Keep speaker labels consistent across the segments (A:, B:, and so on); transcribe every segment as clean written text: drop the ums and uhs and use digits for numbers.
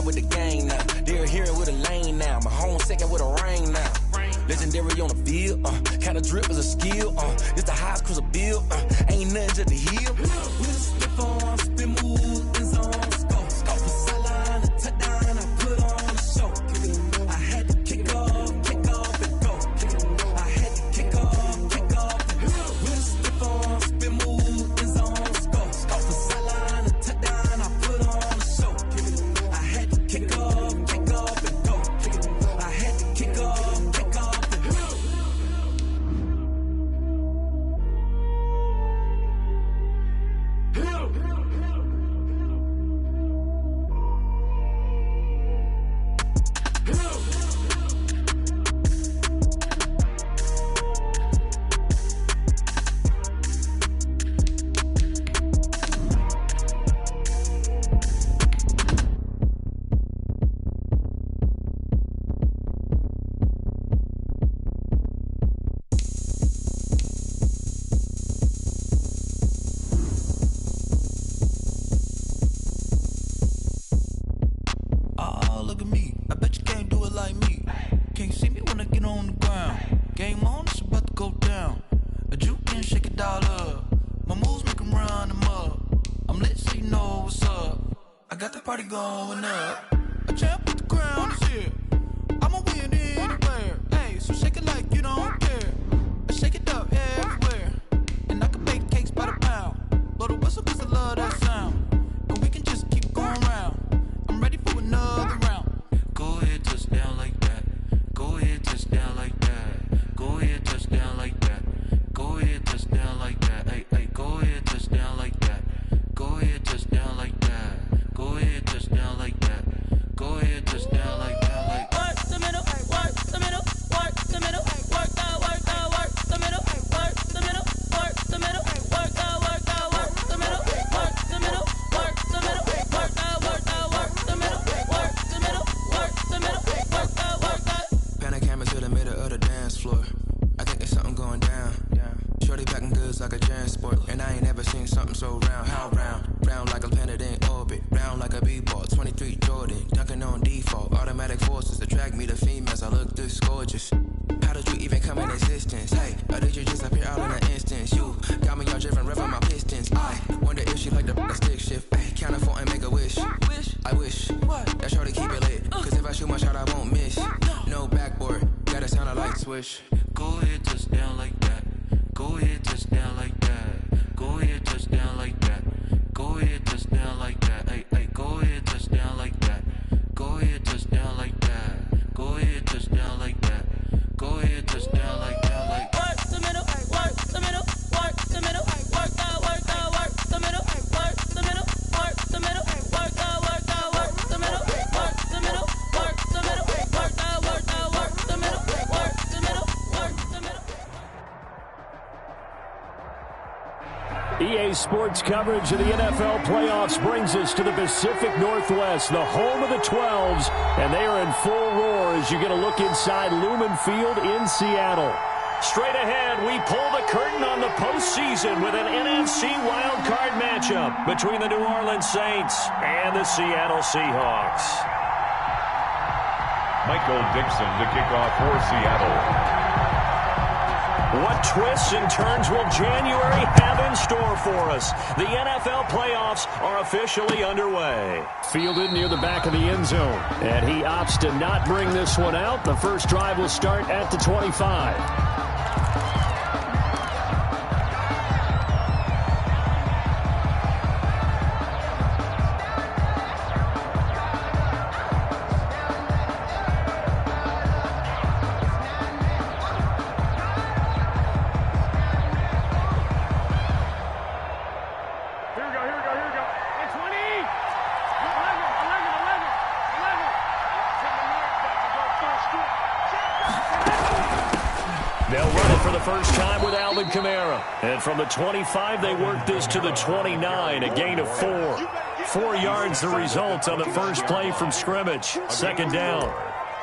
A: line with the gang now. They're hearing with a lane now. My home second with a ring now. Legendary on the field, kinda drip is a skill, it's the highest cruiser bill, ain't nothing just the hill. We'll slip on, spin move, in zone, scope for sideline, a touchdown, I put on a show. I had to kick off and go. I had to kick off and go. We'll slip on, spin move, in zone, scope for sideline, a touchdown, I put on a show. I had to kick off and go. I had to kick off. Going up, a champ with the crown is here. I'ma win anywhere. Hey, so shake it like you don't care. I shake it up everywhere, and I can bake cakes by the pound. Blow the whistle 'cause I love that sound, and we can just keep going round. I'm ready for another round. Go ahead, touch down like that. Go ahead, touch down like that. Go ahead, touch down like that. Go ahead, touch down like that. Hey, hey, go ahead, touch down like that. Go ahead, touch down like that. Go ahead, touch down like that. Go ahead, touch down like that. Like work the middle, work the middle, work the middle, work the middle, work the middle, work the middle, work the middle, work the middle, work the middle, work the middle, work the middle, work the middle, work the. Pan a camera to the middle of the dance floor. I think there's something going down. Shorty packing goods like a transport, and I ain't never seen something so round. How round? Round like a planet in orbit, round like a b-ball. 23 Jordan, dunking on default. Automatic forces attract me to females. I look this gorgeous. How did you even come in existence? Hey, or did you just appear out in an instance? You got me all driven, revving my pistons. I wonder if she like the stick shift. Hey, count it 4 and make a wish. I wish that shorty keep it lit, 'cause if I shoot my shot, I won't miss. No backboard, gotta sound a light switch. Go ahead, touch down like that. Go ahead, touch down like that. Go ahead, touch down like that. Go ahead, touch down like that. Hey, hey, go ahead, touch down like that. Go ahead, touch down like that. Go ahead, touch down like that. Go ahead, touch down like that. Like work the middle, work the middle, work the middle, work the middle, work the middle, work the middle, work the middle, work the middle, work the middle, work the middle, work the middle, work the middle, work the middle.
B: EA Sports coverage of the NFL playoffs brings us to the Pacific Northwest, the home of the 12s, and they are in full roar as you get a look inside Lumen Field in Seattle. Straight ahead, we pull the curtain on the postseason with an NFC wildcard matchup between the New Orleans Saints and the Seattle Seahawks.
C: Michael Dixon to kick off for Seattle.
B: What twists and turns will January have in store for us? The NFL playoffs are officially underway. Fielded near the back of the end zone, and he opts to not bring this one out. The first drive will start at the 25. And from the 25, they work this to the 29, a gain of 4. 4 yards the result on the first play from scrimmage. Second down.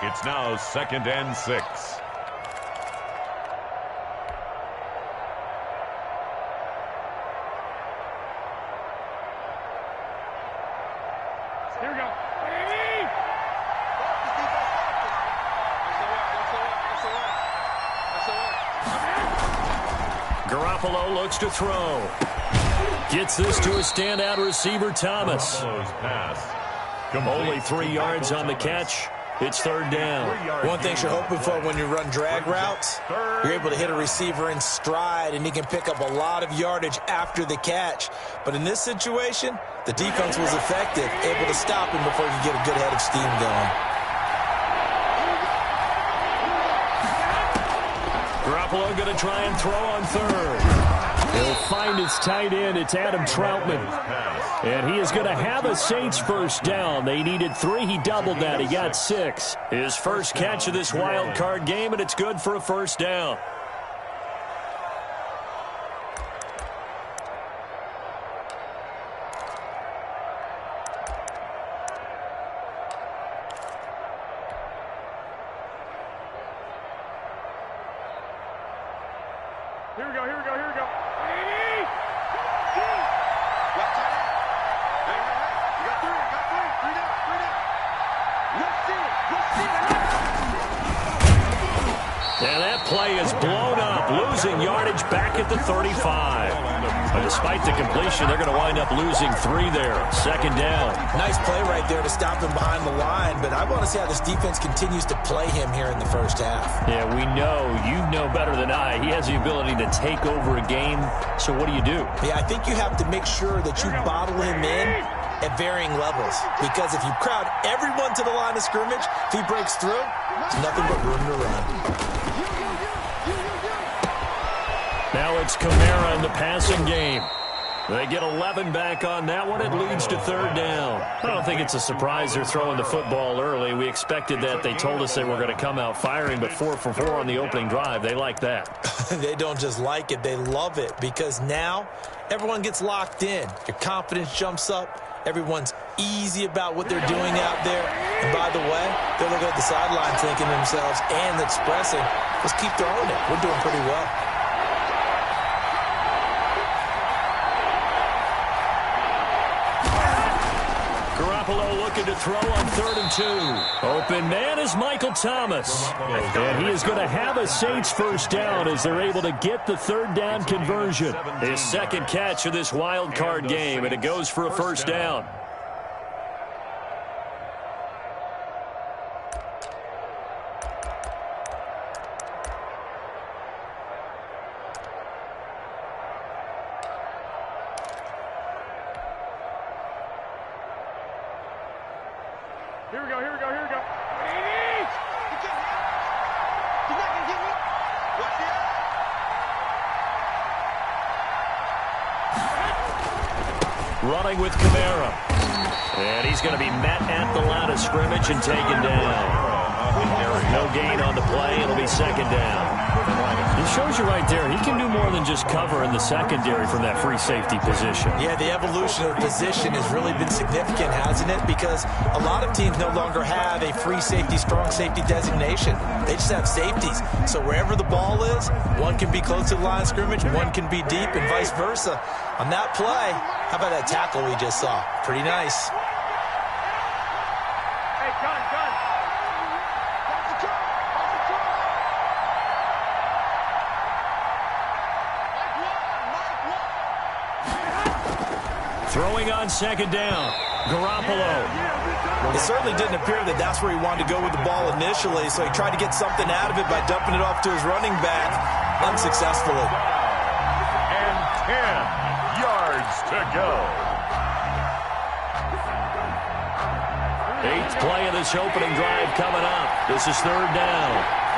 C: It's now 2nd and 6.
D: Here we go.
B: Garoppolo looks to throw. Gets this to a standout receiver, Thomas. Only 3 yards on the catch. It's third down.
D: One thing you're hoping for when you run drag routes, you're able to hit a receiver in stride, and he can pick up a lot of yardage after the catch. But in this situation, the defense was effective, able to stop him before he could get a good head of steam going.
B: Garoppolo going to try and throw on third. He'll find his tight end. It's Adam Troutman. And he is going to have a Saints first down. They needed 3. He doubled that. He got 6. His first catch of this wild card game, and it's good for a first down.
E: Here we go, here we go, here we go.
B: And that play is blown up, losing yardage back at the 35. But despite the completion, they're going to wind up losing 3 there. Second down.
D: Nice play right there to stop him behind the line, but I want to see how this defense continues to play him here in the first half.
B: Yeah, we know. You know better than I. He has the ability to take over a game, so what do you do?
D: Yeah, I think you have to make sure that you bottle him in at varying levels, because if you crowd everyone to the line of scrimmage, if he breaks through, there's nothing but room to run.
B: Now it's Kamara in the passing game. They get 11 back on that one. It leads to third down. I don't think it's a surprise they're throwing the football early. We expected that. They told us they were going to come out firing, but 4 for 4 on the opening drive. They like that.
D: They don't just like it. They love it, because now everyone gets locked in. Your confidence jumps up. Everyone's easy about what they're doing out there. And by the way, they're looking at the sideline thinking to themselves and expressing, let's keep throwing it. We're doing pretty well.
B: Garoppolo looking to throw on 3rd and 2. Open man is Michael Thomas. And he is going to have a Saints first down as they're able to get the third down conversion. His second catch of this wild card game, and it goes for a first down.
E: Here we go, here we go, here we go. He's not going to get me. Watch it.
B: Running with Kamara. And he's going to be met at the line of scrimmage and taken down. No gain on the play. It'll be second down. It shows you right there, he can do more than just cover in the secondary from that free safety position.
D: Yeah, the evolution of position has really been significant, hasn't it? Because a lot of teams no longer have a free safety, strong safety designation. They just have safeties. So wherever the ball is, one can be close to the line of scrimmage, one can be deep, and vice versa. On that play, how about that tackle we just saw? Pretty nice.
E: Hey, gun.
B: Throwing on second down, Garoppolo.
D: It certainly didn't appear that that's where he wanted to go with the ball initially, so he tried to get something out of it by dumping it off to his running back unsuccessfully.
C: And 10 yards to go.
B: 8th play of this opening drive coming up. This is third down.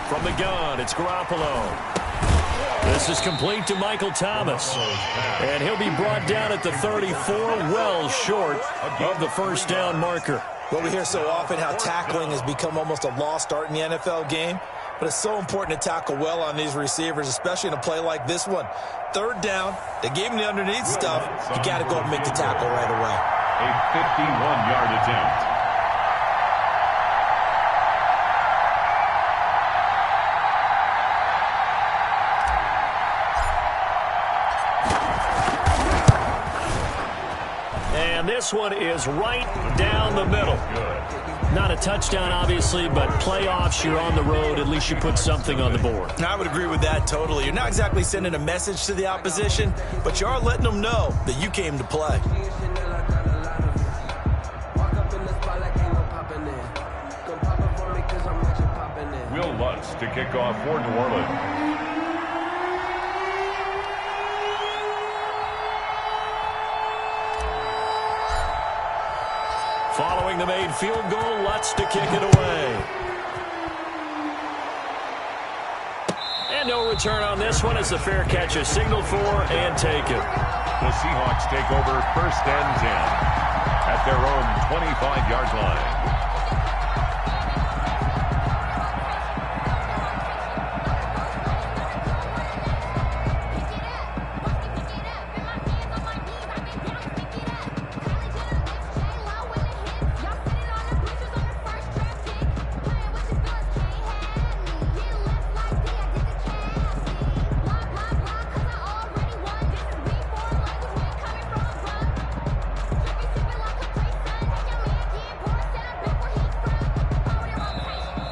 B: From the gun, it's Garoppolo. This is complete to Michael Thomas. And he'll be brought down at the 34, well short of the first down marker.
D: Well, we hear so often how tackling has become almost a lost art in the NFL game, but it's so important to tackle well on these receivers, especially in a play like this one. Third down, they gave him the underneath stuff. You got to go and make the tackle right away.
C: A 51-yard attempt.
B: this one is right down the middle. Not a touchdown, obviously, but playoffs, you're on the road. At least you put something on the board.
D: I would agree with that totally. You're not exactly sending a message to the opposition, but you are letting them know that you came to play.
C: Will Lutz to kick off for New Orleans.
B: Following the made field goal, Lutz to kick it away. And no return on this one as the fair catch is signaled for and taken.
C: The Seahawks take over 1st and 10 at their own 25-yard line.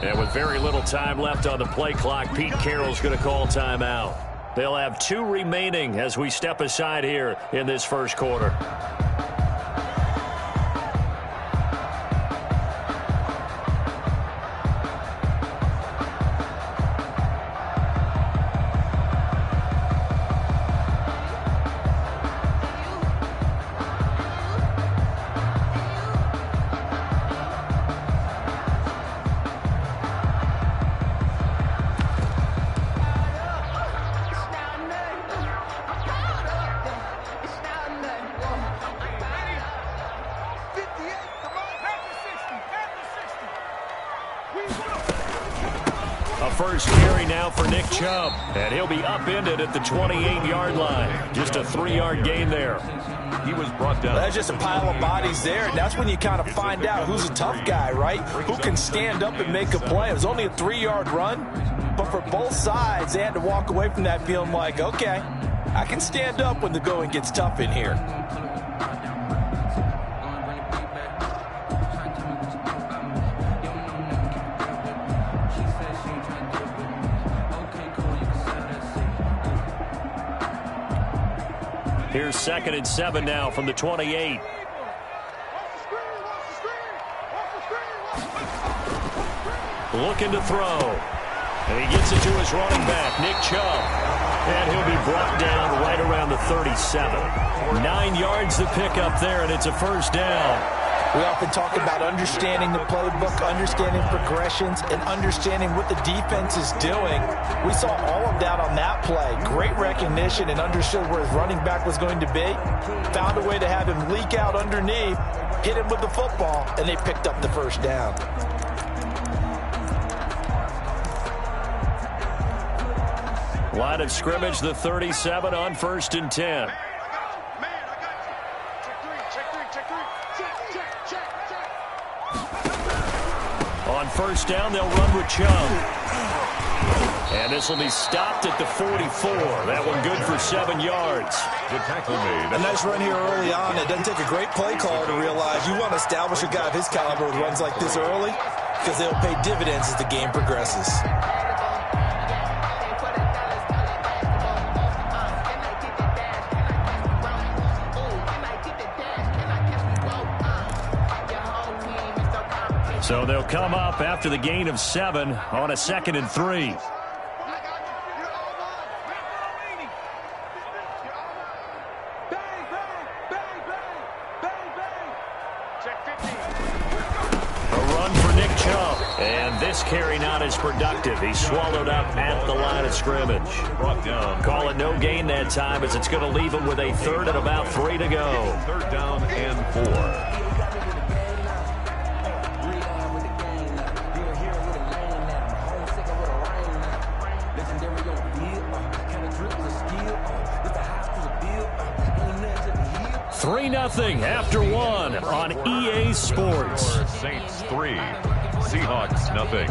B: And with very little time left on the play clock, Pete Carroll's going to call timeout. They'll have 2 remaining as we step aside here in this first quarter. A first carry now for Nick Chubb, and he'll be upended at the 28-yard line. Just a 3-yard gain there.
C: He was brought down.
D: That's just a pile of bodies there, and that's when you kind of find out who's a tough guy, right? Who can stand up and make a play. It was only a 3-yard run, but for both sides, they had to walk away from that feeling like, okay, I can stand up when the going gets tough in here.
B: Here's 2nd and 7 now from the 28. Looking to throw. And he gets it to his running back, Nick Chubb. And he'll be brought down right around the 37. 9 yards to pick up there, and it's a first down.
D: We often talk about understanding the playbook, understanding progressions, and understanding what the defense is doing. We saw all of that on that play. Great recognition and understood where his running back was going to be. Found a way to have him leak out underneath, hit him with the football, and they picked up the first down.
B: Line of scrimmage, the 37 on 1st and 10. On first down, they'll run with Chubb. And this will be stopped at the 44. That one good for 7 yards.
C: The tackle made.
D: A nice run here early on. It doesn't take a great play caller to realize you want to establish a guy of his caliber with runs like this early because they'll pay dividends as the game progresses.
B: So they'll come up after the gain of 7 on a 2nd and 3. A run for Nick Chubb. And this carry not as productive. He's swallowed up at the line of scrimmage.
C: Brought down.
B: Call it no gain that time as it's going to leave him with a 3rd and about 3 to go.
C: 3rd down and 4.
B: Three 0 after 1 on EA Sports.
C: Saints 3, Seahawks 0.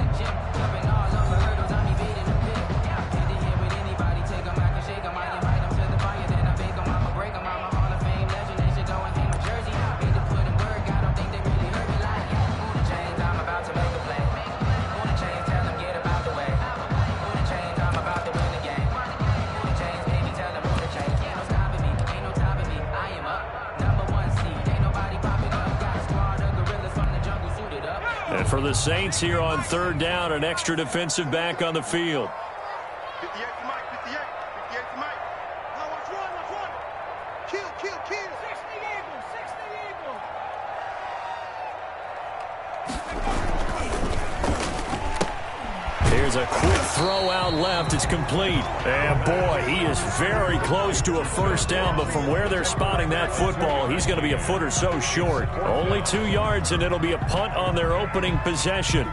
B: Saints here on third down, an extra defensive back on the field.
E: 58 to Mike, 58 to Mike. Now watch one. Kill. 60 Eagles, 60 Eagles.
B: Here's a quick throw out left. It's complete. And, boy, he is very close to a first down, but from where they're spotting that football, he's going to be a foot or so short. Only 2 yards, and it'll be a punt on their opening possession.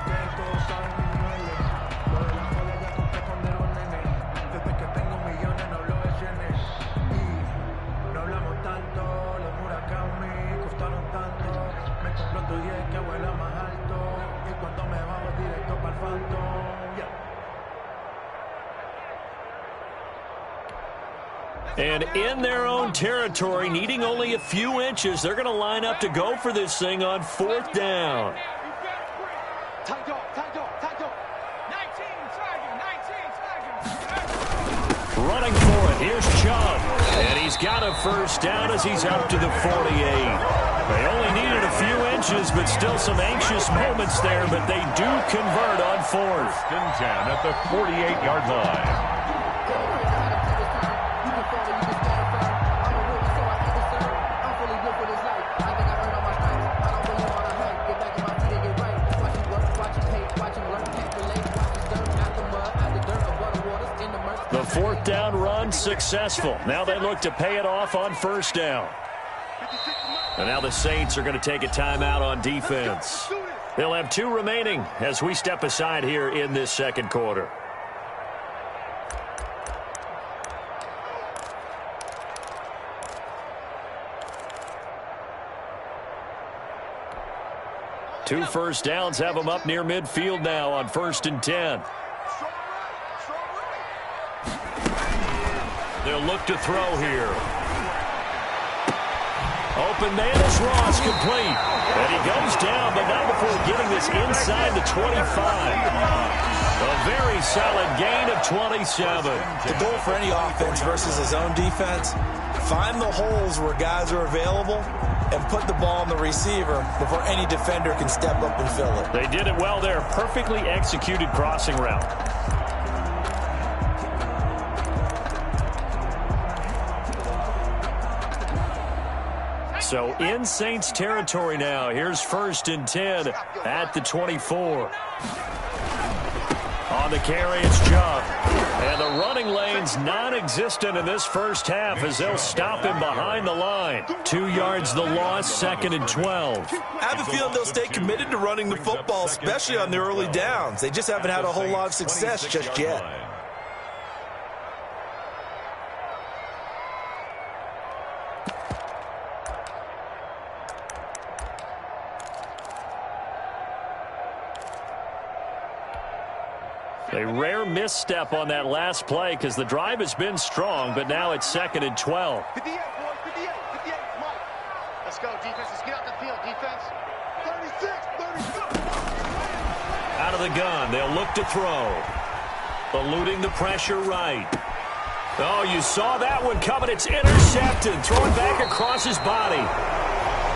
B: And in their own territory, needing only a few inches, they're going to line up to go for this thing on fourth down. Running for it, here's Chubb. And he's got a first down as he's up to the 48. They only needed a few inches, but still some anxious moments there, but they do convert on fourth.
C: First and 10 at the 48-yard line.
B: The fourth down run successful. Now they look to pay it off on first down. And now the Saints are going to take a timeout on defense. They'll have 2 remaining as we step aside here in this second quarter. Two first downs have them up near midfield now on first and 10. They'll look to throw here. Open man is Ross, complete. And he goes down, but not before getting this inside the 25. A very solid gain of 27.
D: The goal for any offense versus his own defense, find the holes where guys are available and put the ball on the receiver before any defender can step up and fill it.
B: They did it well there. Perfectly executed crossing route. So in Saints territory now. Here's first and 10 at the 24. On the carry, it's Chubb. And the running lane's non-existent in this first half as they'll stop him behind the line. 2 yards the loss, second and 12.
D: I have a feeling they'll stay committed to running the football, especially on their early downs. They just haven't had a whole lot of success just yet.
B: A rare misstep on that last play because the drive has been strong, but now it's second and 12.
E: 58, boys, 58, Mike. Let's go, defense. Let's get out the field, defense. 36.
B: Out of the gun, they'll look to throw. Eluding the pressure right. Oh, you saw that one coming. It's intercepted. Throwing back across his body.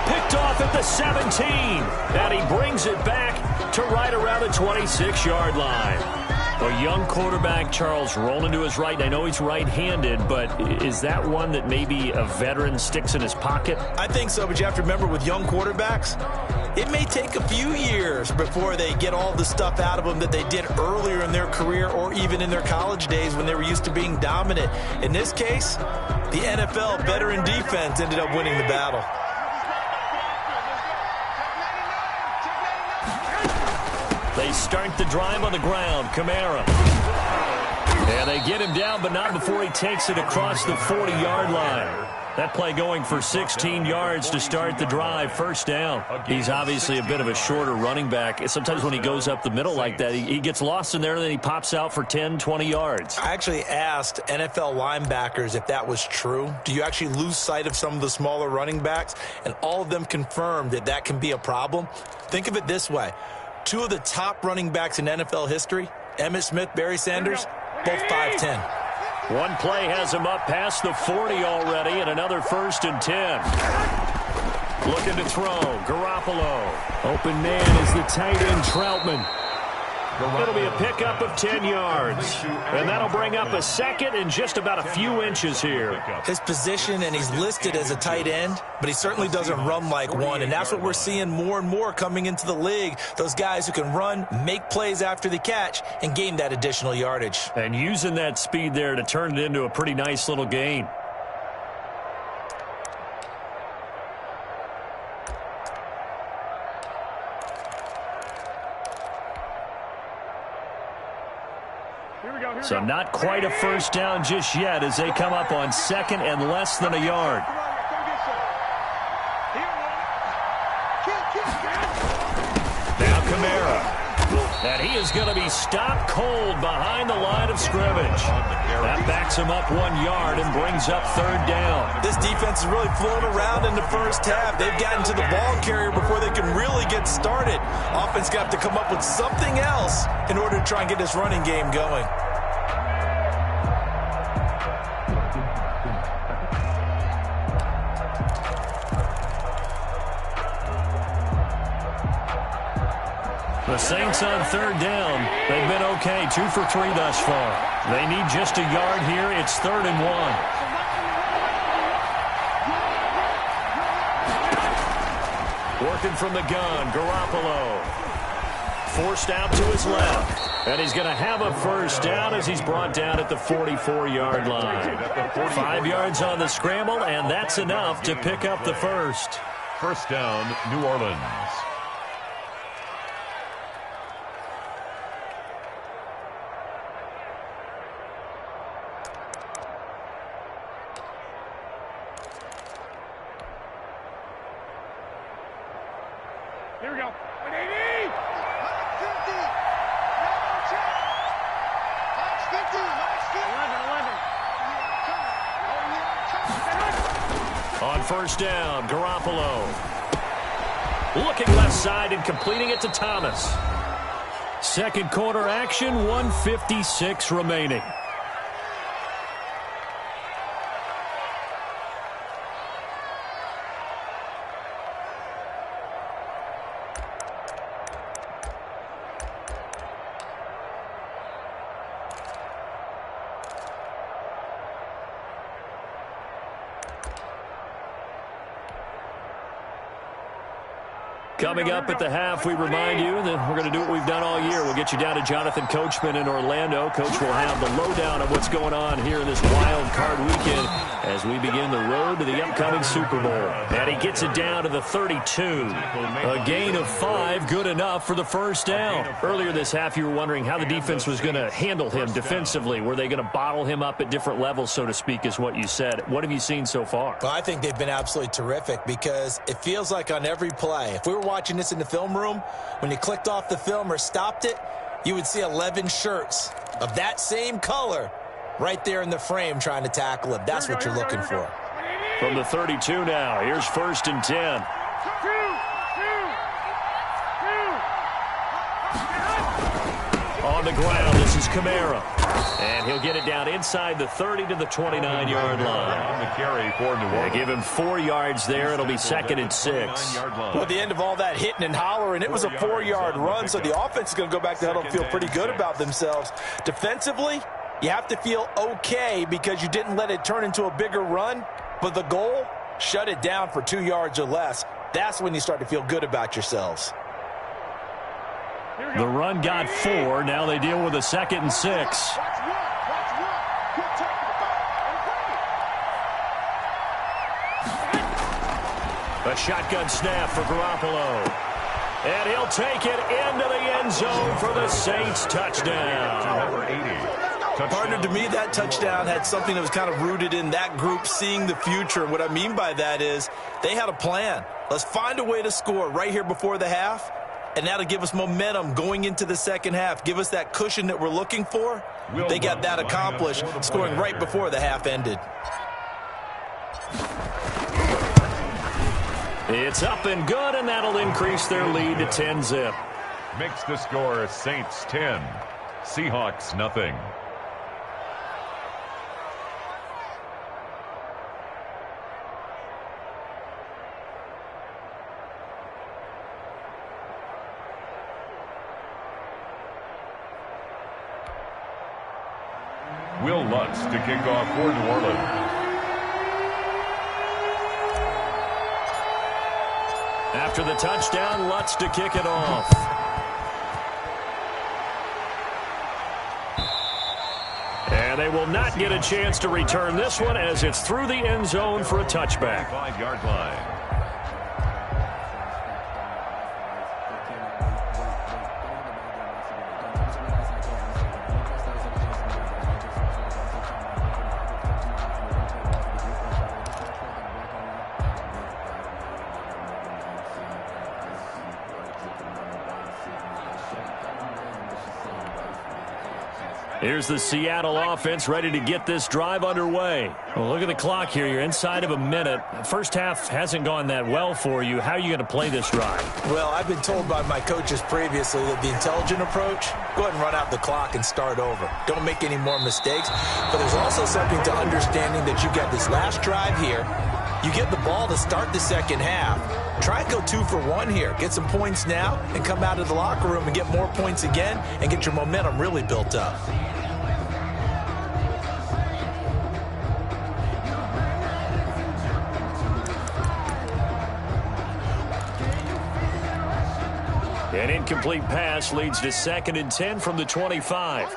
B: Picked off at the 17. And he brings it back to right around the 26-yard line. A young quarterback, Charles, rolling to his right. I know he's right-handed, but is that one that maybe a veteran sticks in his pocket?
D: I think so, but you have to remember with young quarterbacks, it may take a few years before they get all the stuff out of them that they did earlier in their career or even in their college days when they were used to being dominant. In this case, the NFL veteran defense ended up winning the battle.
B: They start the drive on the ground. Kamara. And they get him down, but not before he takes it across the 40-yard line. That play going for 16 yards to start the drive. First down. He's obviously a bit of a shorter running back. Sometimes when he goes up the middle like that, he gets lost in there, and then he pops out for 10, 20 yards.
D: I actually asked NFL linebackers if that was true. Do you actually lose sight of some of the smaller running backs? And all of them confirmed that that can be a problem. Think of it this way. 2 of the top running backs in NFL history, Emmitt Smith, Barry Sanders, both 5'10".
B: One play has him up past the 40 already, and another first and 10. Looking to throw. Garoppolo. Open man is the tight end, Troutman. It'll be a pickup of 10 yards. And that'll bring up a second and just about a few inches here.
D: His position, and he's listed as a tight end, but he certainly doesn't run like one. And that's what we're seeing more and more coming into the league. Those guys who can run, make plays after the catch, and gain that additional yardage.
B: And using that speed there to turn it into a pretty nice little gain. So not quite a first down just yet as they come up on second and less than a yard. Now Kamara. And he is going to be stopped cold behind the line of scrimmage. That backs him up 1 yard and brings up third down.
D: This defense is really flown around in the first half. They've gotten to the ball carrier before they can really get started. Offense got to come up with something else in order to try and get this running game going.
B: The Saints on third down. They've been okay, 2 for 3 thus far. They need just a yard here. It's 3rd and 1. Working from the gun, Garoppolo. Forced out to his left. And he's going to have a first down as he's brought down at the 44-yard line. 5 yards on the scramble, and that's enough to pick up the first.
C: First down, New Orleans.
E: Here we go. 180.
B: 50. On first down, Garoppolo. Looking left side and completing it to Thomas. Second quarter action, 1:56 remaining. Coming up at the half, we remind you that we're going to do what we've done all year. We'll get you down to Jonathan Coachman in Orlando. Coach will have the lowdown of what's going on here in this wild card weekend as we begin the road to the upcoming Super Bowl. And he gets it down to the 32. A gain of 5, good enough for the first down. Earlier this half, you were wondering how the defense was going to handle him defensively. Were they going to bottle him up at different levels, so to speak, is what you said. What have you seen so far?
D: Well, I think they've been absolutely terrific because it feels like on every play, if we were watching this in the film room, when you clicked off the film or stopped it, you would see 11 shirts of that same color right there in the frame trying to tackle him. That's what you're looking for.
B: From the 32 now, here's 1st and 10. On the ground, this is Kamara. And he'll get it down inside the 30 to the 29-yard line.
C: On the carry for New Orleans.
B: Give him 4 yards there. It'll be 2nd and 6.
D: Well, at the end of all that hitting and hollering, it was a 4-yard run, so the offense is going to go back to huddle and feel pretty good about themselves. Defensively, you have to feel okay because you didn't let it turn into a bigger run, but the goal, shut it down for 2 yards or less. That's when you start to feel good about yourselves.
B: The run got 4. Now they deal with a 2nd and 6. A shotgun snap for Garoppolo. And he'll take it into the end zone for the Saints touchdown.
C: Number 80.
D: Partner, to me, that touchdown had something that was kind of rooted in that group seeing the future. And what I mean by that is they had a plan. Let's find a way to score right here before the half. And that'll give us momentum going into the second half. Give us that cushion that we're looking for. They got that accomplished, scoring right before the half ended.
B: It's up and good, and that'll increase their lead to 10-zip.
C: Makes the score Saints 10, Seahawks nothing. Will Lutz to kick off for New Orleans.
B: After the touchdown, Lutz to kick it off. And they will not get a chance to return this one as it's through the end zone for a touchback.
C: 5-yard line.
B: Here's the Seattle offense ready to get this drive underway. Well, look at the clock here. You're inside of a minute. First half hasn't gone that well for you. How are you going to play this drive?
D: Well, I've been told by my coaches previously that the intelligent approach, go ahead and run out the clock and start over. Don't make any more mistakes. But there's also something to understanding that you got this last drive here. You get the ball to start the second half. Try and go 2 for 1 here. Get some points now and come out of the locker room and get more points again and get your momentum really built up.
B: An incomplete pass leads to 2nd and 10 from the 25.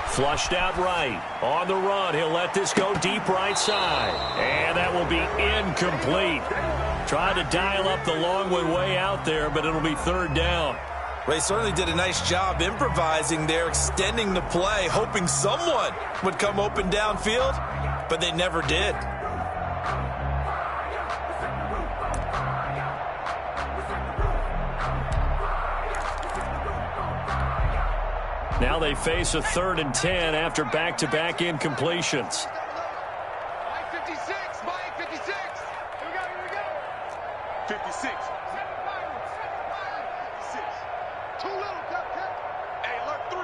B: Flushed out right. On the run, he'll let this go deep right side. And that will be incomplete. Tried to dial up the long way out there, but it'll be 3rd down.
D: They certainly did a nice job improvising there, extending the play, hoping someone would come open downfield, but they never did.
B: Now they face a 3rd and 10 after back-to-back incompletions.
E: Mike 56, Mike 56. Here we go. 56. 56. Too little, Captain. Hey, alert 3.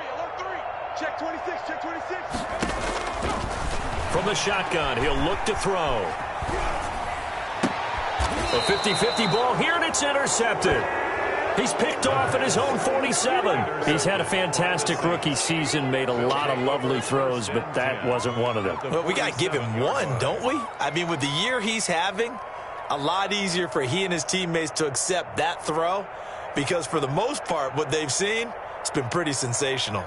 E: Check 26, check 26.
B: From the shotgun, he'll look to throw. A 50-50 ball here, and it's intercepted. He's picked off at his own 47. He's had a fantastic rookie season, made a lot of lovely throws, but that wasn't one of them.
D: Well, we got to give him one, don't we? I mean, with the year he's having, a lot easier for he and his teammates to accept that throw because for the most part, what they've seen, it's been pretty sensational.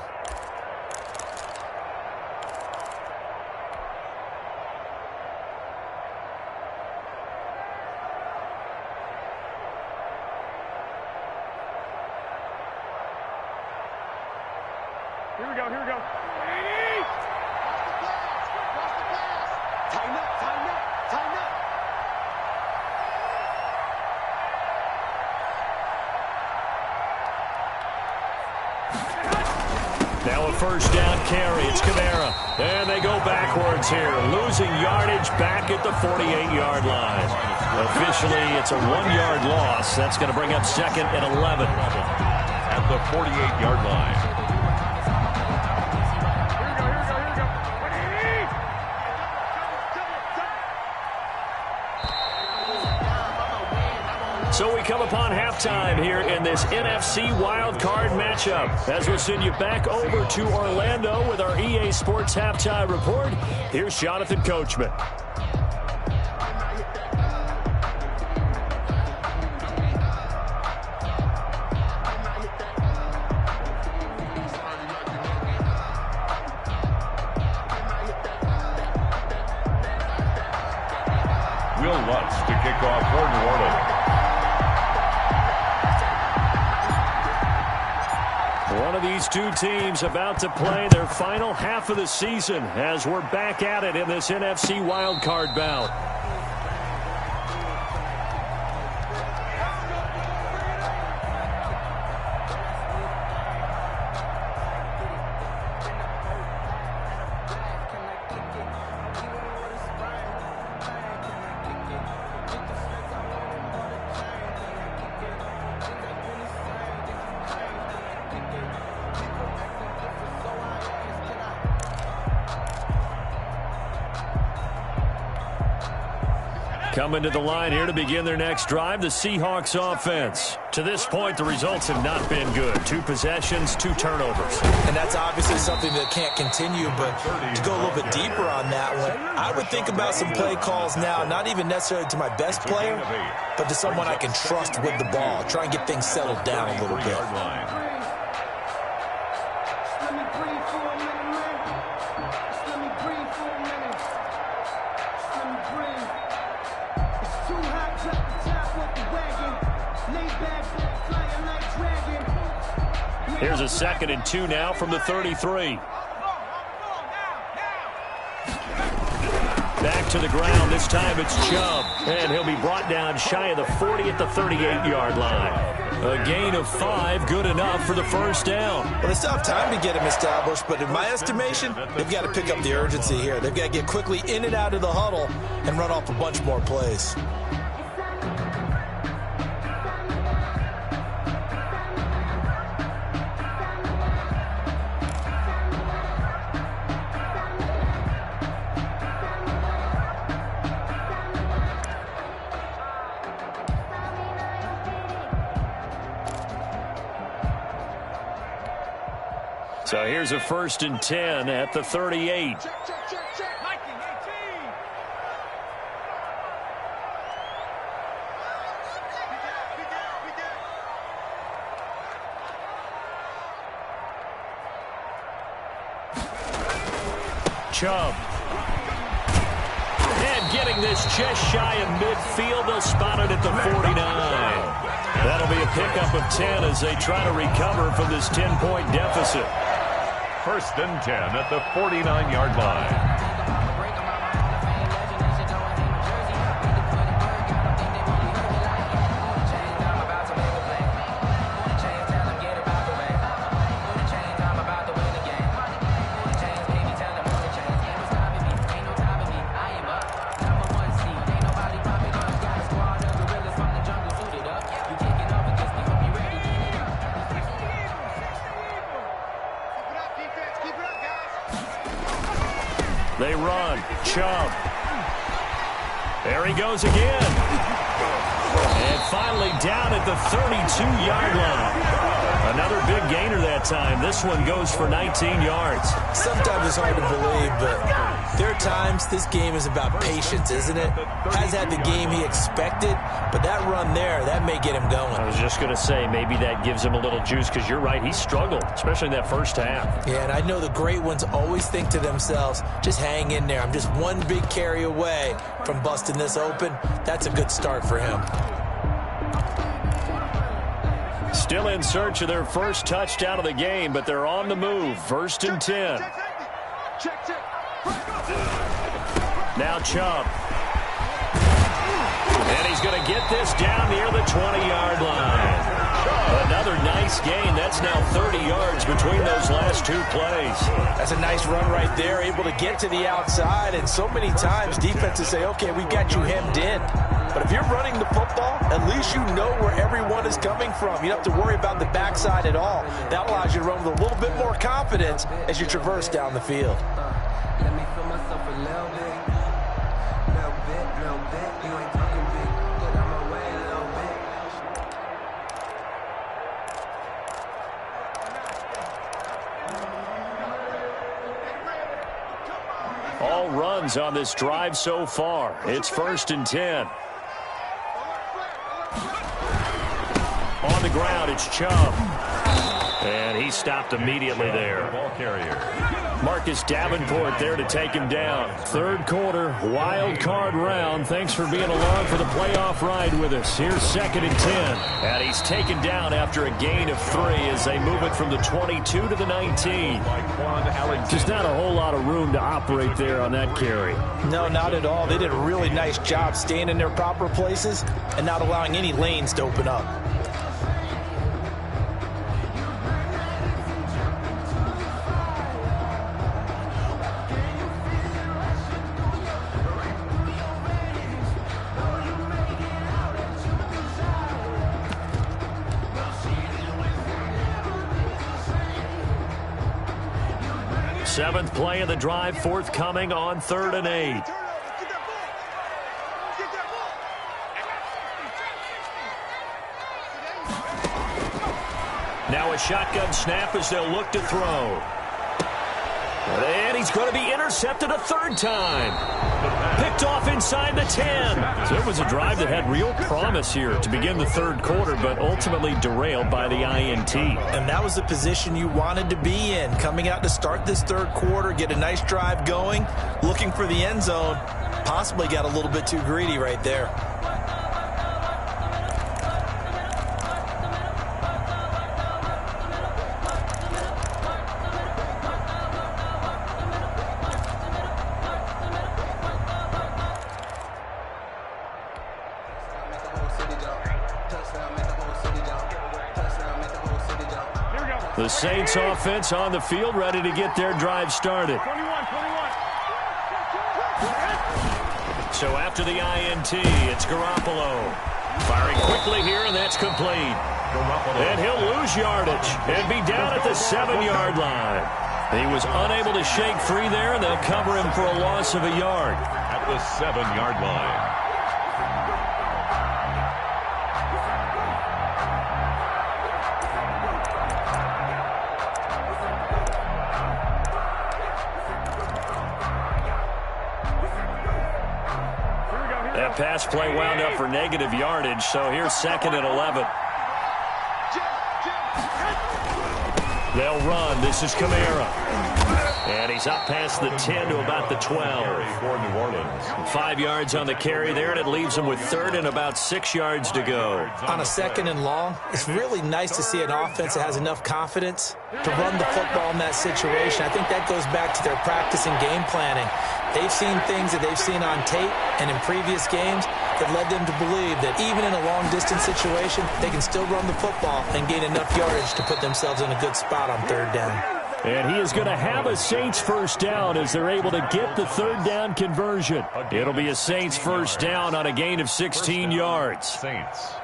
E: Here we go. Cross the pass. Tighten up.
B: Now a 1st down carry. It's Kamara. And they go backwards here, losing yardage back at the 48-yard line. Officially, it's a 1-yard loss. That's going to bring up 2nd and 11.
C: At the 48-yard line.
B: So we come upon halftime here in this NFC wildcard matchup. As we'll send you back over to Orlando with our EA Sports Halftime Report, here's Jonathan Coachman.
C: Will Lutz to kick off for New Orleans.
B: One of these two teams about to play their final half of the season as we're back at it in this NFC wildcard bout. Coming to the line here to begin their next drive, the Seahawks offense. To this point, the results have not been good. 2 possessions, 2 turnovers.
D: And that's obviously something that can't continue, but to go a little bit deeper on that one, I would think about some play calls now, not even necessarily to my best player, but to someone I can trust with the ball. Try and get things settled down a little bit.
B: Here's a 2nd and 2 now from the 33. Back to the ground. This time it's Chubb. And he'll be brought down shy of the 40 at the 38-yard line. A gain of 5, good enough for the first down.
D: Well, they still have time to get him established, but in my estimation, they've got to pick up the urgency here. They've got to get quickly in and out of the huddle and run off a bunch more plays.
B: So here's a 1st and 10 at the 38. Chubb. And getting this just shy of midfield. They'll spot it at the 49. That'll be a pickup of 10 as they try to recover from this 10-point deficit.
C: 1st and 10 at the 49-yard line.
B: They run. Chubb. There he goes again. And finally down at the 32-yard line. Another big gainer that time. This one goes for 19 yards.
D: Sometimes it's hard to believe, but there are times this game is about patience, isn't it? Has had the game he expected, but that run there, that may get him going.
B: I was just going to say, maybe that gives him a little juice, because you're right, he struggled, especially in that first half.
D: Yeah, and I know the great ones always think to themselves, just hang in there. I'm just one big carry away from busting this open. That's a good start for him.
B: Still in search of their first touchdown of the game, but they're on the move. 1st and 10. Now Chubb. And he's going to get this down near the 20-yard line. Another nice gain. That's now 30 yards between those last 2 plays.
D: That's a nice run right there, able to get to the outside. And so many times defenses say, okay, we got you hemmed in. But if you're running the football, at least you know where everyone is coming from. You don't have to worry about the backside at all. That allows you to run with a little bit more confidence as you traverse down the field.
A: Let me feel myself a little bit. You ain't talking big. Get out my way a little bit.
B: All runs on this drive so far. It's 1st and 10. On the ground, it's Chubb. And he stopped immediately there.
C: Ball carrier.
B: Marcus Davenport there to take him down. 3rd quarter, wild card round. Thanks for being along for the playoff ride with us. Here's 2nd and 10. And he's taken down after a gain of 3 as they move it from the 22 to the 19. Just not a whole lot of room to operate there on that carry.
D: No, not at all. They did a really nice job staying in their proper places and not allowing any lanes to open up.
B: Seventh play of the drive forthcoming on 3rd and 8. Now a shotgun snap as they'll look to throw. And he's going to be intercepted a third time. Picked off inside the 10. So it was a drive that had real promise here to begin the third quarter, but ultimately derailed by the INT.
D: And that was the position you wanted to be in. Coming out to start this third quarter, get a nice drive going, looking for the end zone. Possibly got a little bit too greedy right there.
B: The Saints offense on the field, ready to get their drive started. So after the INT, it's Garoppolo. Firing quickly here, and that's complete. And he'll lose yardage and be down at the 7-yard line. He was unable to shake free there, and they'll cover him for a loss of a yard.
C: At the 7-yard line.
B: That pass play wound up for negative yardage, so here's 2nd and 11. They'll run. This is Kamara. And he's up past the 10 to about the 12.
C: For New Orleans.
B: 5 yards on the carry there, and it leaves him with 3rd and about 6 yards to go.
D: On a 2nd and long, it's really nice to see an offense that has enough confidence to run the football in that situation. I think that goes back to their practice and game planning. They've seen things that they've seen on tape and in previous games that led them to believe that even in a long-distance situation, they can still run the football and gain enough yardage to put themselves in a good spot on 3rd down.
B: And he is going to have a Saints first down as they're able to get the 3rd down conversion. It'll be a Saints first down on a gain of 16 yards.
C: Saints.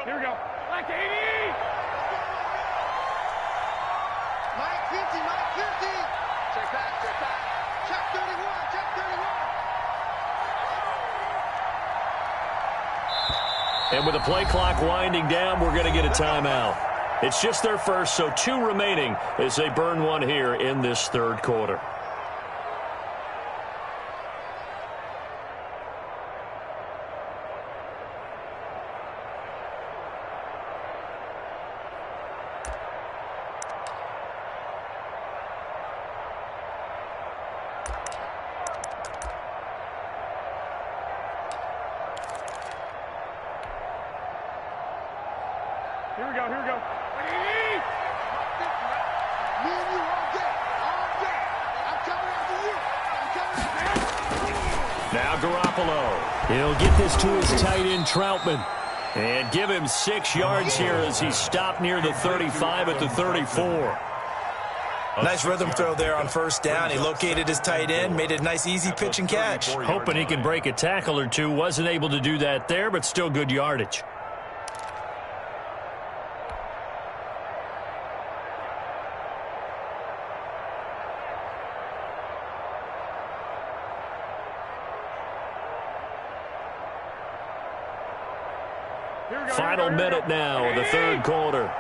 E: Here we go. Like 80! Mike 50, Mike 50! Check back, check back. Check 31, check 31.
B: And with the play clock winding down, we're going to get a timeout. It's just their first, so 2 remaining as they burn one here in this third quarter.
E: Here we go, here we go. Me and you all day, all day. I'm coming after you. I'm coming after you.
B: Now Garoppolo. He'll get this to his tight end, Troutman. And give him 6 yards here as he stopped near the 35 at the 34.
D: Nice rhythm throw there on 1st down. He located his tight end, made it a nice easy pitch and catch.
B: Hoping he can break a tackle or two. Wasn't able to do that there, but still good yardage. Final minute now of the third quarter.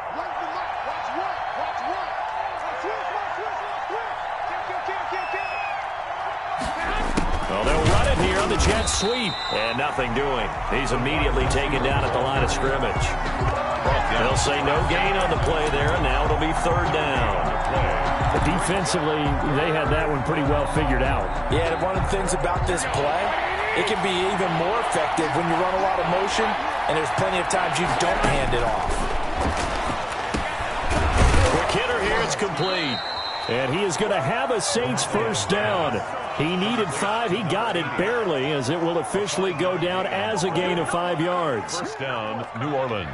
B: Well, they'll run it here on the jet sweep. And nothing doing. He's immediately taken down at the line of scrimmage. They'll say no gain on the play there, and now it'll be 3rd down.
F: Defensively, they had that one pretty well figured out.
D: Yeah, and one of the things about this play, it can be even more effective when you run a lot of motion, and there's plenty of times you don't hand it off.
B: Quick hitter here, it's complete.
F: And he is going to have a Saints first down. He needed 5. He got it barely, as it will officially go down as a gain of 5 yards.
C: First down, New Orleans.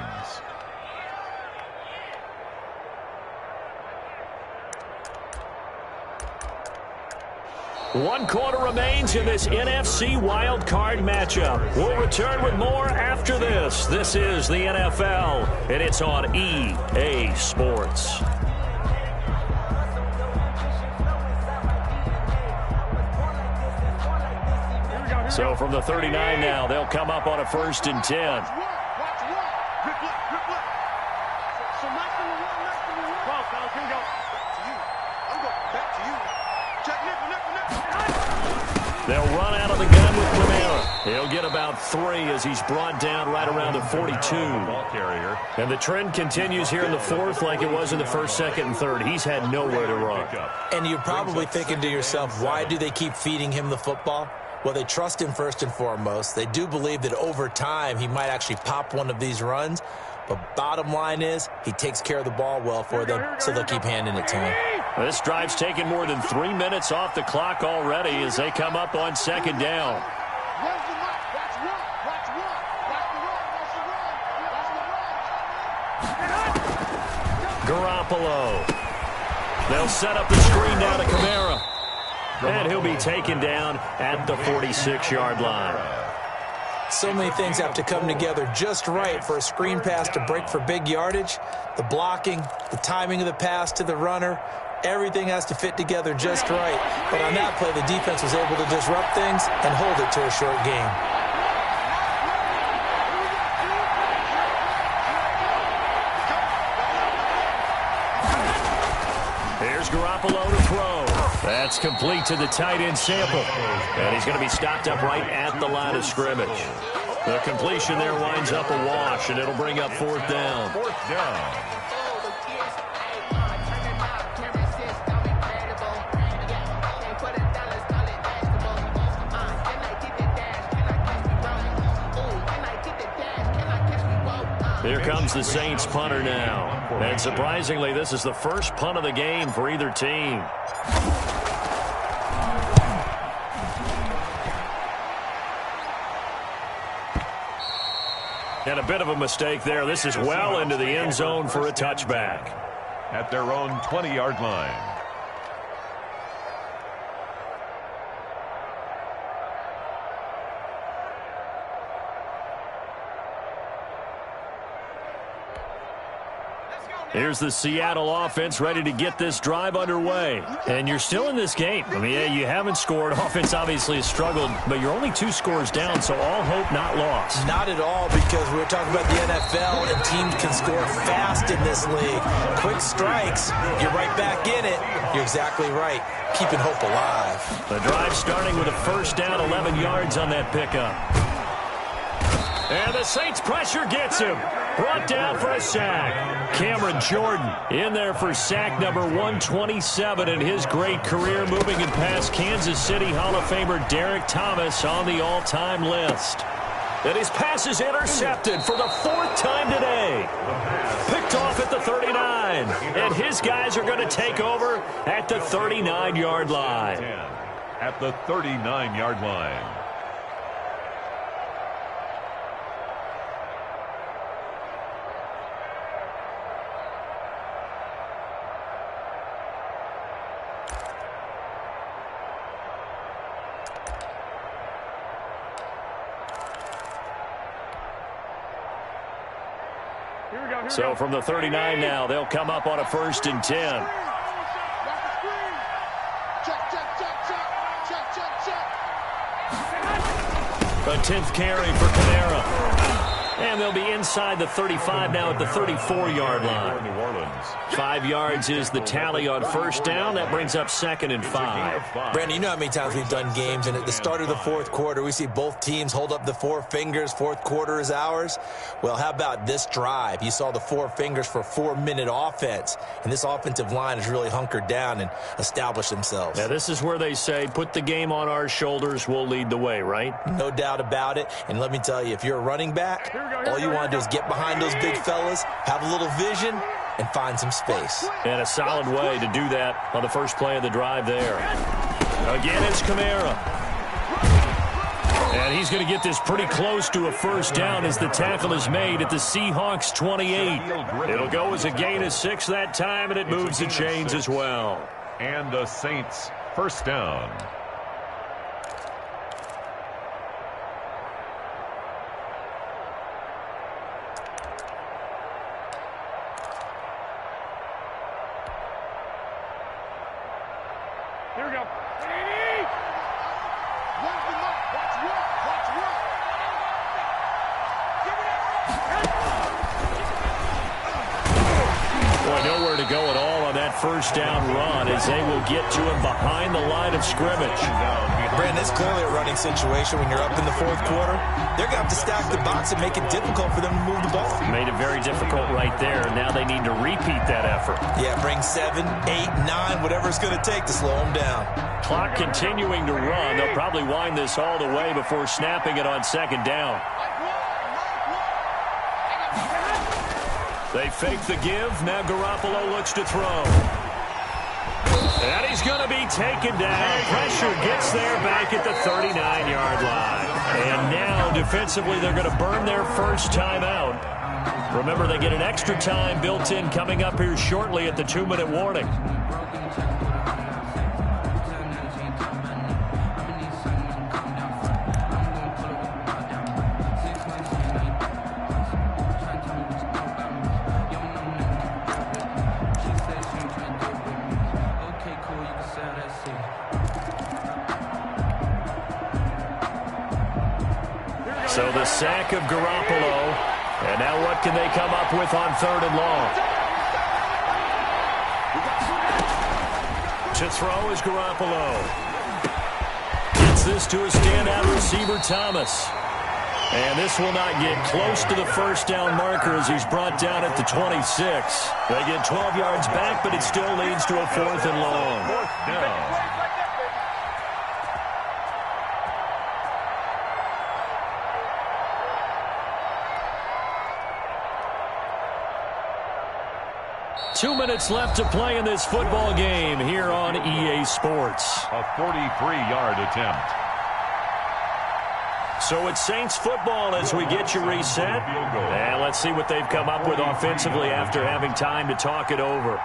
B: One quarter remains in this NFC wild card matchup. We'll return with more after this. This is the NFL, and it's on EA Sports. So from the 39 now, they'll come up on a 1st and 10.
E: Watch what? Grip left. So nice to run. Come on, fellas, here we go. Back to you. I'm going back to you. Check nickel.
B: They'll run out of the gun with Camara. He'll get about 3 as he's brought down right around the 42.
C: Ball carrier.
B: And the trend continues here in the 4th like it was in the 1st, 2nd, and 3rd. He's had nowhere to run.
D: And you're probably thinking to yourself, why do they keep feeding him the football? Well, they trust him first and foremost. They do believe that over time he might actually pop one of these runs. But bottom line is he takes care of the ball well for them, so they'll keep handing it to him.
B: This drive's taken more than 3 minutes off the clock already as they come up on 2nd down. Garoppolo. They'll set up the screen now to Camara. And he'll be taken down at the 46-yard line.
D: So many things have to come together just right for a screen pass to break for big yardage. The blocking, the timing of the pass to the runner, everything has to fit together just right. But on that play, the defense was able to disrupt things and hold it to a short game.
B: Here's Garoppolo to throw. That's complete to the tight end Sample. And he's going to be stopped up right at the line of scrimmage. The completion there winds up a wash, and it'll bring up 4th down.
C: 4th down.
B: Here comes the Saints punter now. And surprisingly, this is the first punt of the game for either team. And a bit of a mistake there. This is well into the end zone for a touchback.
C: At their own 20-yard line.
B: Here's the Seattle offense ready to get this drive underway. And you're still in this game. I mean, yeah, you haven't scored. Offense obviously has struggled, but you're only 2 scores down, so all hope not lost.
D: Not at all, because we were talking about the NFL, and teams can score fast in this league. Quick strikes, you're right back in it. You're exactly right. Keeping hope alive.
B: The drive starting with a 1st down, 11 yards on that pickup. And the Saints pressure gets him. Brought down for a sack. Cameron Jordan in there for sack number 127 in his great career, moving and past Kansas City Hall of Famer Derek Thomas on the all-time list. And his pass is intercepted for the 4th time today. Picked off at the 39. And his guys are going to take over at the 39-yard line.
C: At the 39-yard line.
B: So from the 39 now, they'll come up on a 1st and 10. A 10th carry for Camara. And they'll be inside the 35 now at the 34-yard line.
C: New Orleans.
B: 5 yards is the tally on 1st down. That brings up 2nd and 5.
D: Brandon, you know how many times we've done games, and at the start of the 4th quarter, we see both teams hold up the 4 fingers. 4th quarter is ours. Well, how about this drive? You saw the 4 fingers for 4-minute offense, and this offensive line has really hunkered down and established themselves.
B: Now, this is where they say, put the game on our shoulders, we'll lead the way, right?
D: No doubt about it. And let me tell you, if you're a running back, all you want to do is get behind those big fellas, have a little vision, and find some space.
B: And a solid way to do that on the first play of the drive there. Again, it's Camara. And he's going to get this pretty close to a 1st down as the tackle is made at the Seahawks 28. It'll go as a gain of 6 that time, and it moves the chains as well.
C: And the Saints 1st down.
E: Here we go. Where's the mark? Watch what?
F: Well, nowhere to go at all on that first down run as they will get to him behind the line of scrimmage.
D: Brandon, it's clearly a running situation when you're up in the fourth quarter. They're going to have to stack the box and make it difficult for them to move the ball.
F: Made it very difficult right there. Now they need to repeat that effort.
D: Yeah, bring 7, 8, 9, whatever it's going to take to slow them down.
F: Clock continuing to run. They'll probably wind this all the way before snapping it on second down. They fake the give. Now Garoppolo looks to throw. And he's going to be taken down. Pressure gets there back at the 39-yard line. And now, defensively, they're going to burn their first timeout. Remember, they get an extra time built in coming up here shortly at the 2-minute warning. So the sack of Garoppolo. And now what can they come up with on 3rd and long? To throw is Garoppolo. Gets this to a standout receiver, Thomas. And this will not get close to the first down marker as he's brought down at the 26. They get 12 yards back, but it still leads to a 4th and long.
C: 4th down.
F: 2 minutes left to play in this football game here on EA Sports.
C: A 43-yard attempt.
F: So it's Saints football as we get you reset. And let's see what they've come up with offensively after having time to talk it over.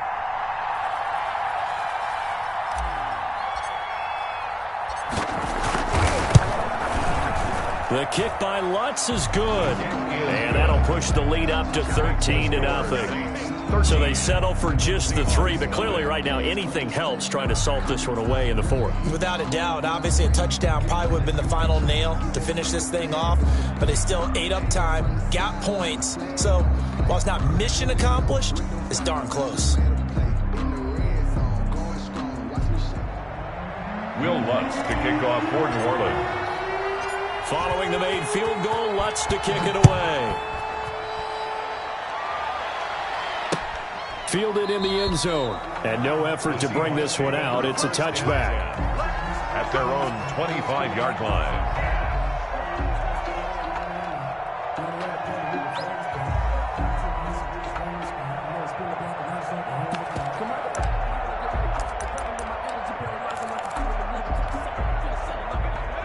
F: The kick by Lutz is good. And that'll push the lead up to 13-0. So they settle for just the 3, but clearly right now anything helps trying to salt this one away in the 4th.
D: Without a doubt, obviously a touchdown probably would have been the final nail to finish this thing off, but they still ate up time, got points. So while it's not mission accomplished, it's darn close.
C: Will Lutz to kick off for New Orleans.
F: Following the made field goal, Lutz to kick it away. Fielded in the end zone. And no effort to bring this one out. It's a touchback.
C: At their own 25-yard line.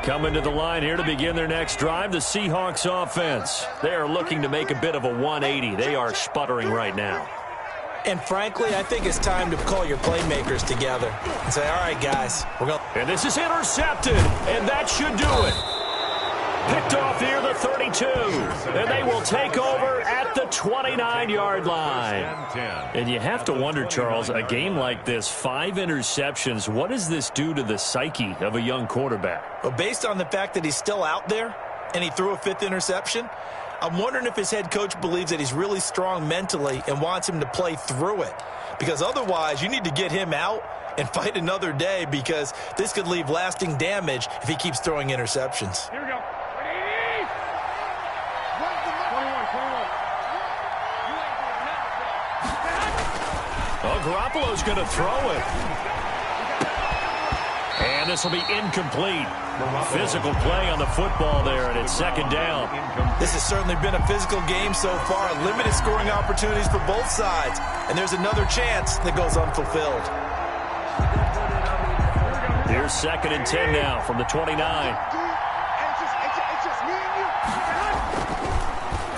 F: Coming to the line here to begin their next drive, the Seahawks offense. They are looking to make a bit of a 180. They are sputtering right now.
D: And frankly, I think it's time to call your playmakers together and say, all right, guys, we're going.
F: And this is intercepted, and that should do it. Picked off near the 32, and they will take over at the 29-yard line. And you have to wonder, Charles, a game like this, 5 interceptions, what does this do to the psyche of a young quarterback?
D: Well, based on the fact that he's still out there and he threw a 5th interception, I'm wondering if his head coach believes that he's really strong mentally and wants him to play through it. Because otherwise, you need to get him out and fight another day, because this could leave lasting damage if he keeps throwing interceptions.
E: Here we go.
F: Oh, Garoppolo's going to throw it. And this will be incomplete. Physical play on the football there, and it's 2nd down.
D: This has certainly been a physical game so far. Limited scoring opportunities for both sides. And there's another chance that goes unfulfilled.
F: Here's 2nd and 10 now from the 29.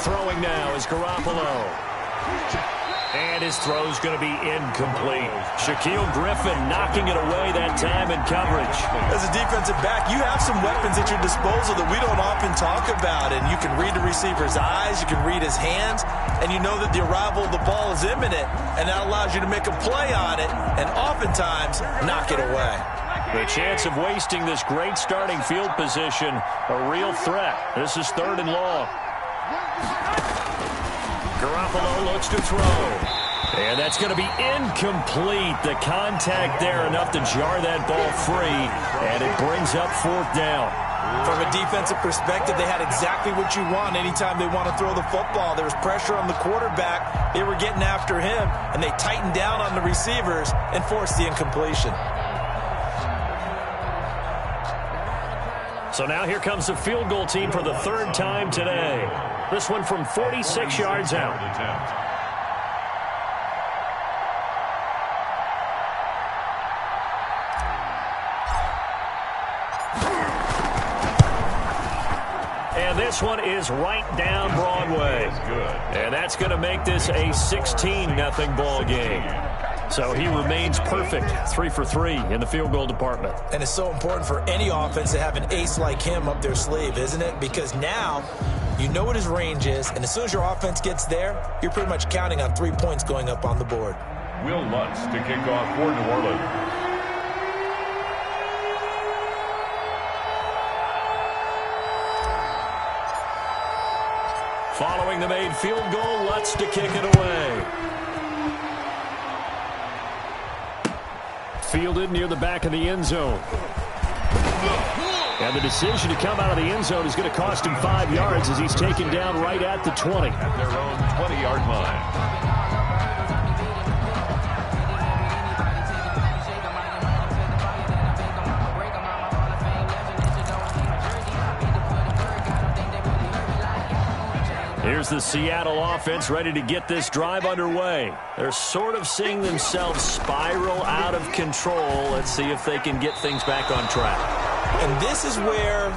F: Throwing now is Garoppolo. And his throw's going to be incomplete. Shaquille Griffin knocking it away that time in coverage.
D: As a defensive back, you have some weapons at your disposal that we don't often talk about. And you can read the receiver's eyes, you can read his hands, and you know that the arrival of the ball is imminent. And that allows you to make a play on it and oftentimes knock it away.
F: The chance of wasting this great starting field position, a real threat. This is 3rd and long. Garoppolo looks to throw.
B: And that's going to be incomplete. The contact there enough to jar that ball free, and it brings up 4th down.
D: From a defensive perspective, they had exactly what you want anytime they want to throw the football. There was pressure on the quarterback. They were getting after him, and they tightened down on the receivers and forced the incompletion.
B: So now here comes the field goal team for the 3rd time today. This one from 46 yards out. And this one is right down Broadway. And that's going to make this a 16-0 ball game. So he remains perfect, 3 for 3 in the field goal department.
D: And it's so important for any offense to have an ace like him up their sleeve, isn't it? Because now you know what his range is, and as soon as your offense gets there, you're pretty much counting on 3 points going up on the board.
C: Will Lutz to kick off for New Orleans.
B: Following the made field goal, Lutz to kick it away. Fielded near the back of the end zone. And the decision to come out of the end zone is going to cost him 5 yards as he's taken down right at the 20.
C: At their own 20-yard line.
B: Here's the Seattle offense ready to get this drive underway. They're sort of seeing themselves spiral out of control. Let's see if they can get things back on track.
D: And this is where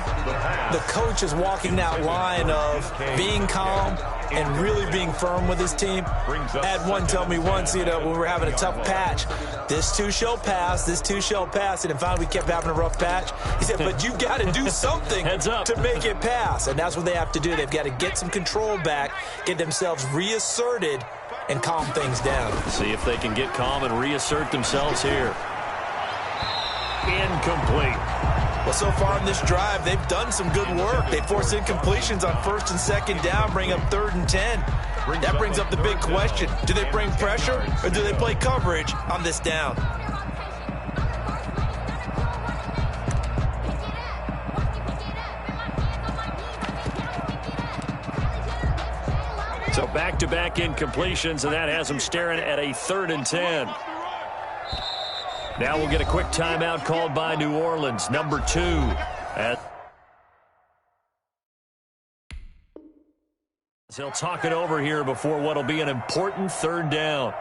D: the coach is walking that line of being calm and really being firm with his team. I had one tell me once, when we were having a tough patch, this too shall pass, this too shall pass. And finally we kept having a rough patch. He said, but you've got to do something to make it pass. And that's what they have to do. They've got to get some control back, get themselves reasserted, and calm things down.
B: See if they can get calm and reassert themselves here. Incomplete.
D: Well, so far in this drive, they've done some good work. They forced incompletions on 1st and 2nd down, bring up 3rd and 10. That brings up the big question. Do they bring pressure or do they play coverage on this down?
B: So back-to-back incompletions, and that has them staring at a 3rd and 10. Now we'll get a quick timeout called by New Orleans, number 2. They'll talk it over here before what will be an important 3rd down.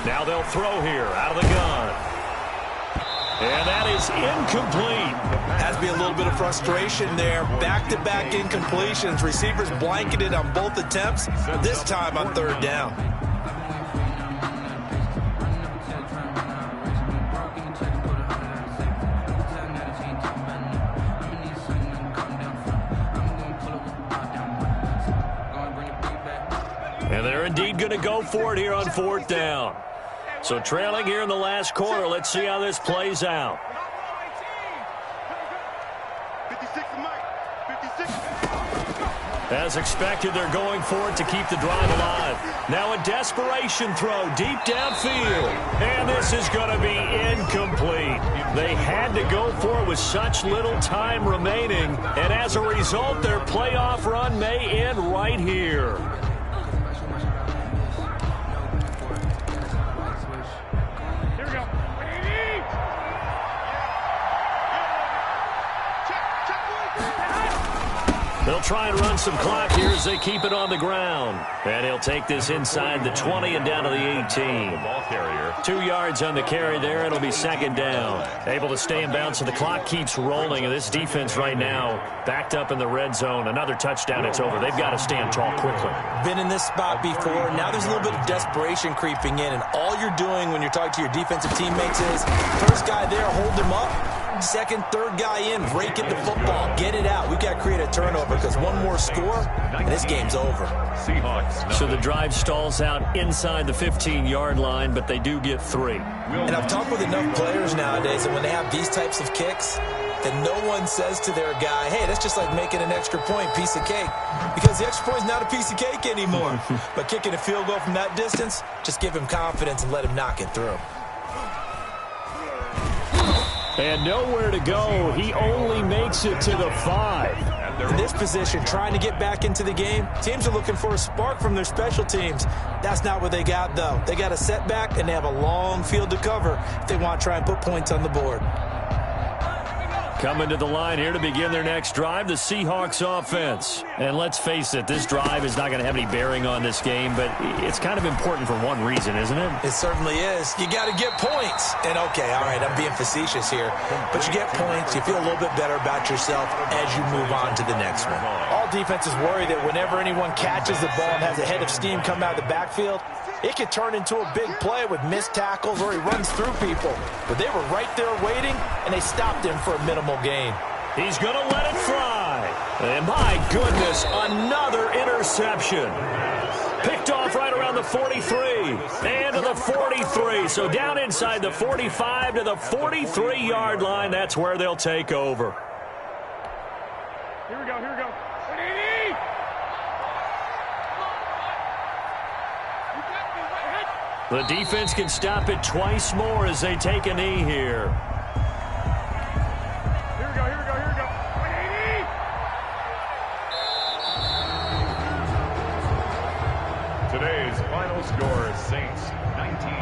B: Now they'll throw here out of the gun. And that is incomplete.
D: Has to be a little bit of frustration there. Back-to-back incompletions. Receivers blanketed on both attempts, this time on 3rd down.
B: And they're indeed going to go for it here on 4th down. So trailing here in the last quarter, let's see how this plays out.
E: 56 Mike. 56.
B: As expected, they're going for it to keep the drive alive. Now a desperation throw deep downfield. And this is going to be incomplete. They had to go for it with such little time remaining. And as a result, their playoff run may end right here. They'll try and run some clock here as they keep it on the ground. And he'll take this inside the 20 and down to the 18.
C: Ball carrier.
B: 2 yards on the carry there. It'll be 2nd down. Able to stay in bounds, so the clock keeps rolling. And this defense right now backed up in the red zone. Another touchdown, it's over. They've got to stand tall quickly.
D: Been in this spot before. Now there's a little bit of desperation creeping in. And all you're doing when you're talking to your defensive teammates is, first guy there, hold him up. Second, third guy in, rake at the football, get it out. We've got to create a turnover because one more score, and this game's over.
C: Seahawks.
B: So the drive stalls out inside the 15-yard line, but they do get 3.
D: And I've talked with enough players nowadays that when they have these types of kicks, that no one says to their guy, hey, that's just like making an extra point, piece of cake. Because the extra point is not a piece of cake anymore. But kicking a field goal from that distance, just give him confidence and let him knock it through.
B: And nowhere to go. He only makes it to the 5.
D: In this position, trying to get back into the game, teams are looking for a spark from their special teams. That's not what they got, though. They got a setback, and they have a long field to cover if they want to try and put points on the board.
B: Coming to the line here to begin their next drive, the Seahawks offense. And let's face it, this drive is not going to have any bearing on this game, but it's kind of important for one reason, isn't it?
D: It certainly is. You got to get points. And, okay, all right, I'm being facetious here. But you get points, you feel a little bit better about yourself as you move on to the next one. All defenses worry that whenever anyone catches the ball and has a head of steam come out of the backfield, it could turn into a big play with missed tackles or he runs through people. But they were right there waiting, and they stopped him for a minimal gain.
B: He's going to let it fly. And my goodness, another interception. Picked off right around the 43 and to the 43. So down inside the 45 to the 43-yard line. That's where they'll take over.
E: Here we go, here we go.
B: The defense can stop it twice more as they take a knee here.
E: Here we go, here we go, here we go. 180!
C: Today's final score, Saints 19.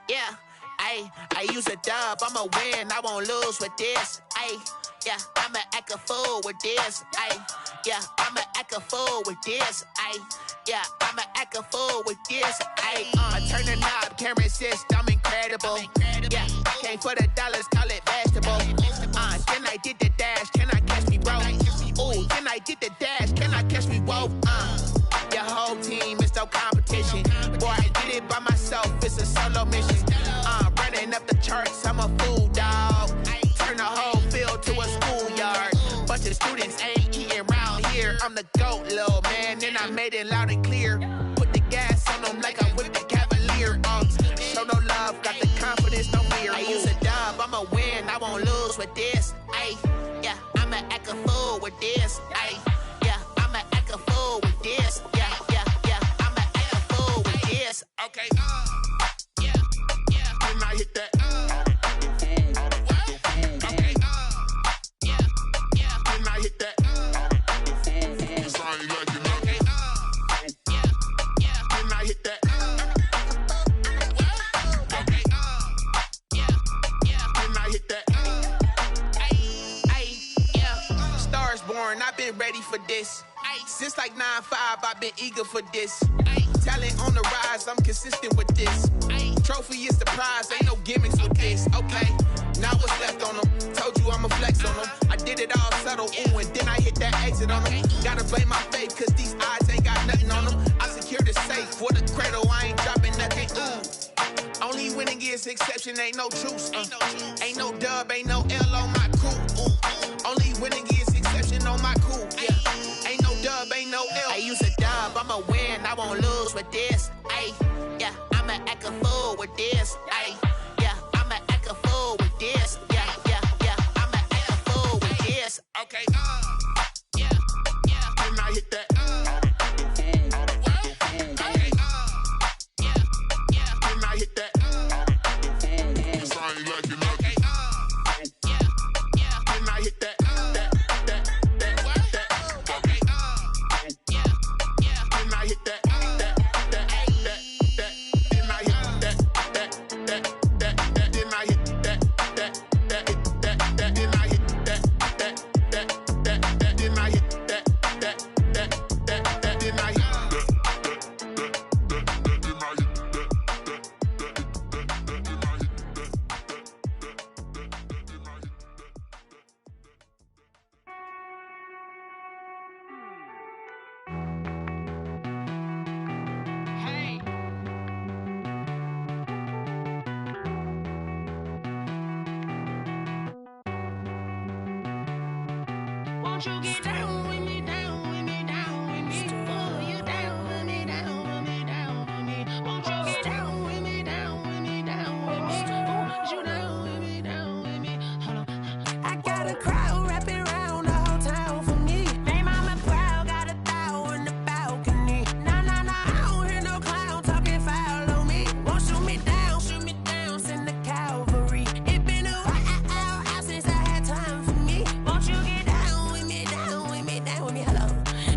G: Yeah, I use a dub, I'ma win, I won't lose with this. Yeah, I'ma act a fool with this. Yeah, I'ma act a fool with this. Yeah, I'ma act a fool with this. I turn the knob, camera assist, I'm incredible. Yeah, came for the dollars, call it vegetable. Then I did the dash, can I catch me, bro? Ooh, then I did the dash, can I catch me, whoa? Your whole team is no competition. Boy, I did it by myself, it's a solo mission. Running up the charts, I'm a fool, dog. Turn the whole field to a schoolyard. Bunch of students ain't eating round here. I'm the GOAT, little man, and I made it loud and clear. Put the gas on them like I'm with the Cavalier. Show no love, got the confidence, no fear. I use a dub, I'ma win, I won't lose with this. Yeah, I'ma act a fool with this. Yeah, I'ma act a fool with this. Yeah, I'ma act a fool with this. Okay, yeah, when I hit that. Okay, yeah, when I hit that. When I hit that. Okay, yeah, when I hit that. Yeah, Stars born, I've been ready for this. Since like 9-5, I've been eager for this. Talent on the rise, I'm consistent with this. Trophy is the prize, ain't no gimmicks with this. Okay, now what's left on them? Told you I'ma flex on them. I did it all subtle, ooh, and then I hit that exit on them. Gotta blame my faith, cause these odds ain't got nothing on them. I secured the safe with a cradle, I ain't dropping nothing, ooh. Only winning is exception, ain't no truce. Ain't no dub, ain't no L on my crew. Only winning is exception on my crew. Yeah, ain't no dub, ain't no L. I use a dub, I'ma win, I won't lose with this. Yeah, I'ma act a fool with this. Yeah, I'ma act a fool with this. Yeah, I'ma act a fool with this. Okay, yeah, when I hit that. Okay, Won't you get down with me, down with me, down with me? Oh, you down with me, down with me, down with me. Won't you get down with me, down with me, down with me? Oh, you down with me, down with me? Hold on. I got a crowd wrapping around the whole town for me. Hey, mama proud, got a thou in the balcony. Nah, I don't hear no clown talking foul on me. Won't shoot me down, send the cavalry. It been a while since I had time for me. Won't you get down with me, down with me, down with me? Hello.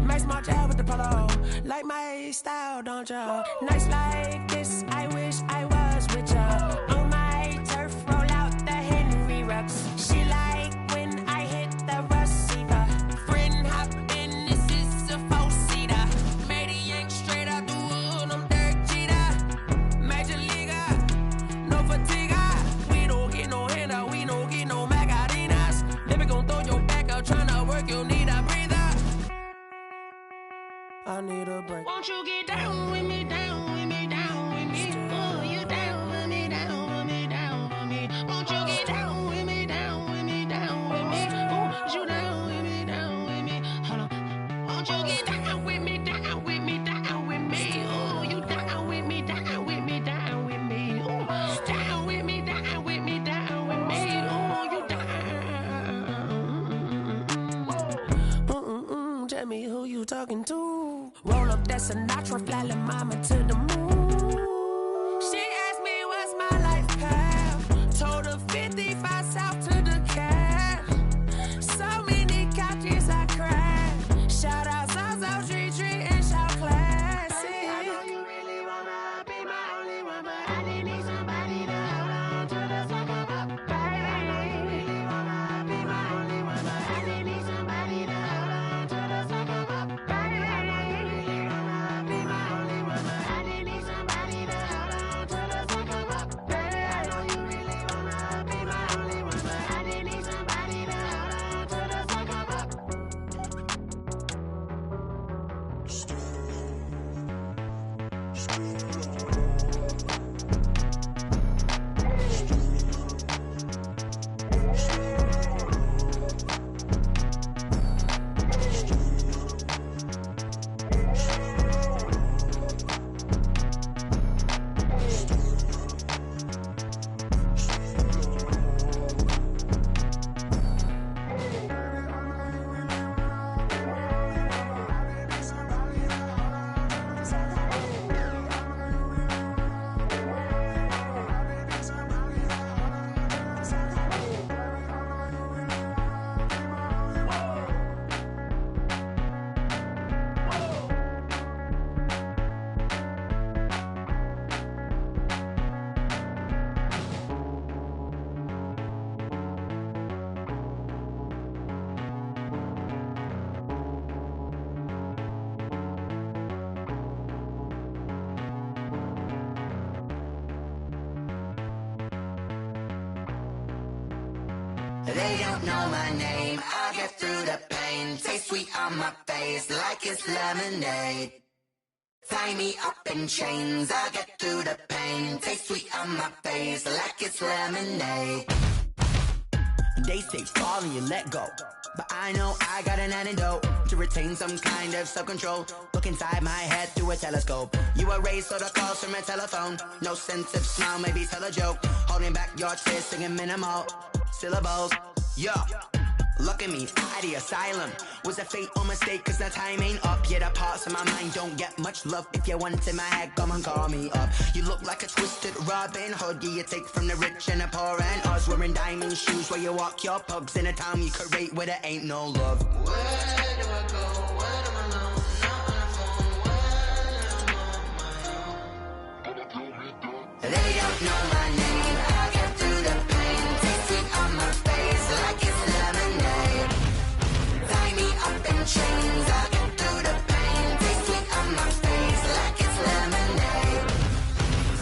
G: Max March out with the polo. Like my style, don't ya? Nights like this, I wish I was with ya. On my turf, roll out the Henry Rux. She like when I hit the receiver. Friend hop in, this is a four-seater. Made a yank straight out the wood, I'm Derek Jeter. Major leaguer, no fatigue. We don't get no handout, we don't get no Macarinas. Never gon' throw your back out, tryna work, you'll need a breather. I need a break. Won't you get down with me, down with me, down with me? Oh, you down with me, down with me, down with me? Won't you get down with me, down with me, down with me? Oh, you down with me, down with me? Hold on. Won't you get down with me, down with me, down with me? Oh, you down with me, down with me, down with me? Oh, down with me, down with me, down with me? Oh, you down. Tell me who you talking to. Roll up that Sinatra, fly la mama to the moon. She asked me what's my life path. Told her 55 south to the cab. So many couches I cried. Shout out South Street and shout classy. I know you really wanna be my only one, but I didn't need somebody to hold on to the sucker up, baby. I know you really wanna be my only one, but I didn't need somebody to hold on to the sucker up, baby. They don't know my name, I'll get through the pain. Taste sweet on my face like it's lemonade. Tie me up in chains, I'll get through the pain. Taste sweet on my face like it's lemonade. They say fall and you let go, but I know I got an antidote to retain some kind of self-control. Look inside my head through a telescope. You erase all the calls from a telephone. No sense of smile, maybe tell a joke. Holding back your tears, singing minimal syllables. Yeah, look at me, at the asylum. Was a fate or mistake, cause the time ain't up. Yeah, the parts of my mind don't get much love. If you want in my head, come and call me up. You look like a twisted Robin Hood. Yeah, you take from the rich and the poor and us. Wearing diamond shoes where you walk your pugs in a town you could rate where there ain't no love. Where do I go? Where do I know? Not on the phone. Where am I on my own? They don't know my name. I'll get through the pain. Taste sweet on my face like it's lemonade. Tie me up in chains. I'll get through the pain. Taste sweet on my face like it's lemonade.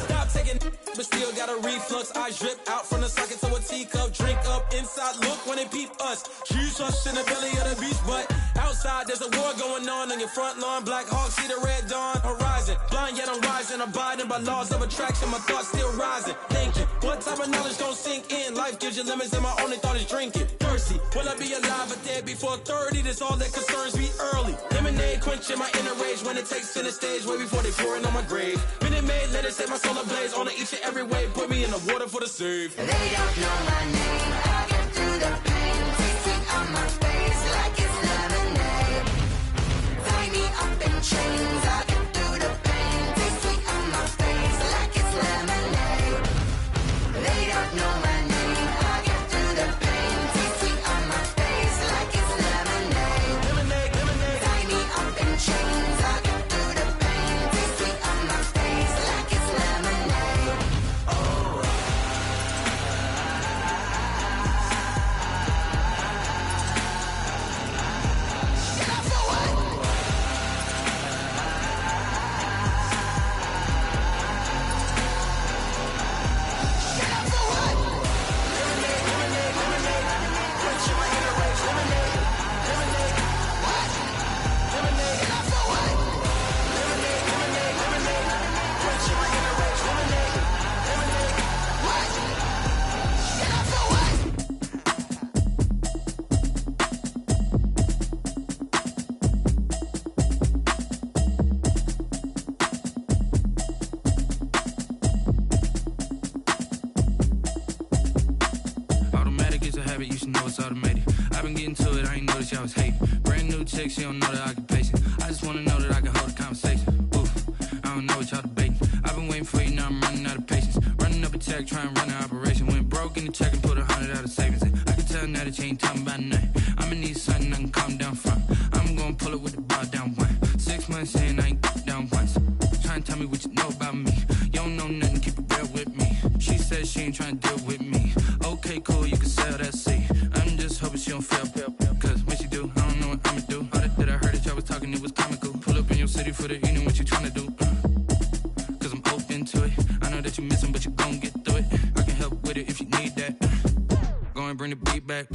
G: Stop taking
H: but still got a reflux. I drip out from the socket to a teacup. Drink up inside, look when they peep us. Jesus in the belly of the beast, but outside there's a war going on your front lawn. Black Hawk, see the red dawn horizon. Blind yet I'm rising, abiding by laws of attraction. My thoughts still rising. Thinking, what type of knowledge gon' sink in? Life gives you lemons and my only thought is drinking. Thirsty, will I be alive or dead before 30? That's all that concerns me early. Lemonade quenching my inner rage when it takes center stage way before they pour it on my grave. Minute Maid, let it set my soul ablaze. On each and every way, put me in the water for the save.
I: They don't know my name. I get through the pain. Tasting on my face like it's lemonade. Tie me up in chains. I get through the pain. Tasting on my face like it's lemonade. They don't know my name. I get through the pain. Tasting on my face like it's lemonade.
H: Lemonade, lemonade.
I: Tie me up in chains. I get through the pain. Tasting on my face like it's lemonade.
A: Automatic is a habit, you should know it's automated. I've been getting to it, I ain't noticed y'all was hating. Brand new chick, she don't know the occupation. I just wanna know that I can hold a conversation. Oof, I don't know what y'all debating. I've been waiting for you, now I'm running out of patience. Running up a check, trying to run an operation. Went broke in the check and put 100 out of savings in. I can tell now that you ain't talking about nothing. I'ma need something I can calm down from. I'm gonna pull it with the bar down one. 6 months in, I ain't down once. Trying to tell me what you know about me. You don't know nothing, keep it real with me. She said she ain't trying to deal with me. Okay, cool, you can sell that seat. I'm just hoping she don't fail. Cause when she do, I don't know what I'ma do. All that I heard that y'all was talking, it was comical. Pull up in your city for the evening, what you trying to do? Cause I'm open to it. I know that you missing, but you gon' get through it. I can help with it if you need that. Go and bring the beat back.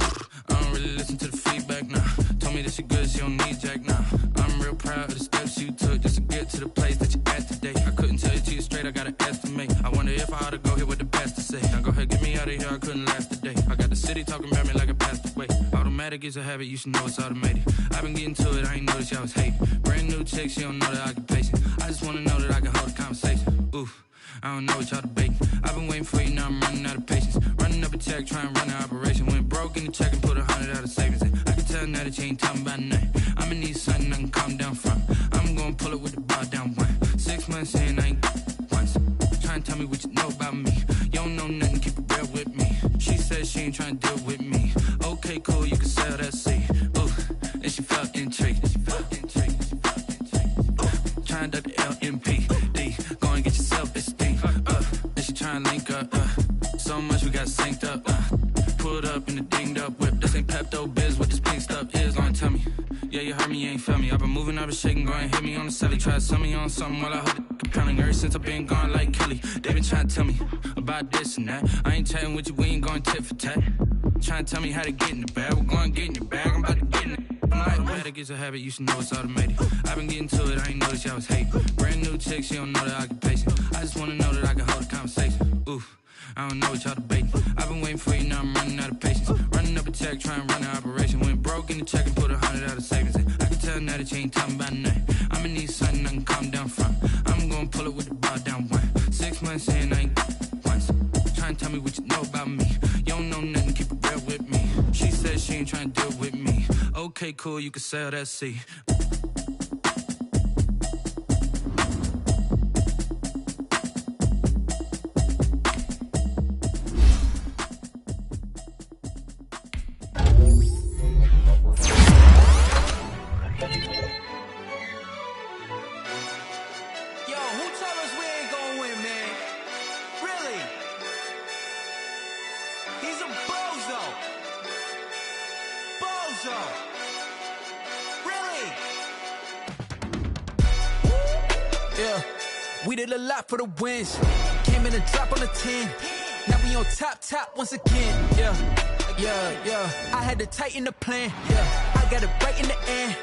A: I don't really listen to the feedback, nah. Told me that she good, she don't need jack, nah. I'm real proud of the steps you took just to get to the place that you at today. I couldn't tell you to you straight, I gotta estimate. I wonder if I ought to go here with the best to say. Now go ahead, get me out of here, I couldn't last today. I got the city talking about me like I passed away. Automatic is a habit, you should know it's automated. I've been getting to it, I ain't noticed y'all was hating. Brand new chick, she don't know the occupation. I just wanna know that I can hold a conversation. Oof, I don't know what y'all debating. I've been waiting for you, now I'm running out of patience. Running up a check, trying to run an operation. Went broke in the check and put 100 out of savings in. I can tell now that you ain't talking about nothing. I'ma need something I can calm down from. I'm gonna pull it with the bar down one. 6 months in, I ain't once. Trying to tell me what you know about me. You don't know nothing, keep it real with me. She said she ain't trying to deal with me. Okay, cool, you can sell that seat. Ooh, and she felt intrigued. Trying to duck the LMPD. Go and get yourself esteem. And she trying to link up. So much we got synced up. Pulled up in the dinged up whip. This ain't Pepto Biz, what this pink stuff is. Go and tell me. Yeah, you heard me, you ain't felt me. I've been moving, I've been shaking, go and hit me on the celly. Try to sell me on something while I hold it compelling. Ever since I've been gone like Kelly, they been trying to tell me about this and that. I ain't chatting with you, we ain't going tit for tat. Trying to tell me how to get in the bag. We're going to get in the bag, I'm about to get in it. Automatic is a habit, you should know it's automated. I've been getting to it, I ain't noticed y'all was hating. Brand new chick, she don't know the occupation. I just wanna know that I can hold a conversation. Oof, I don't know what y'all debating. I've been waiting for you, now I'm running out of patience. Running up a check, trying to run an operation. Went broke in the check and put 100 out of savings in. I can tell now that you ain't talking about nothing. I'ma need something I can calm down from. I'm gonna pull it with the bar down one. 6 months in, I ain't once. Trying to tell me what you know about me. You don't know nothing, keep it real with me. She said she ain't trying to deal with me. Okay, cool, you can sell that seat.
J: We did a lot for the wins. Came in a drop on the 10. Now we on top once again. Yeah. I had to tighten the plan. Yeah, I got it right in the end.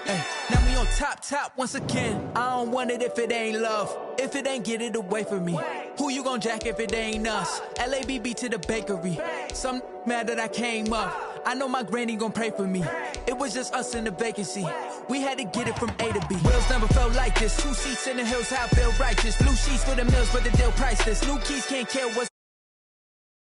J: Now we on top once again. I don't want it if it ain't love. If it ain't, get it away from me. Who you gon' jack if it ain't us? LABB to the bakery. Some mad that I came up. I know my granny gon' pray for me. It was just us in the vacancy. We had to get it from A to B. Wheels never felt like this. 2 seats in the hills, how I feel righteous. Blue sheets for the mills, but the deal priceless. New keys can't care what's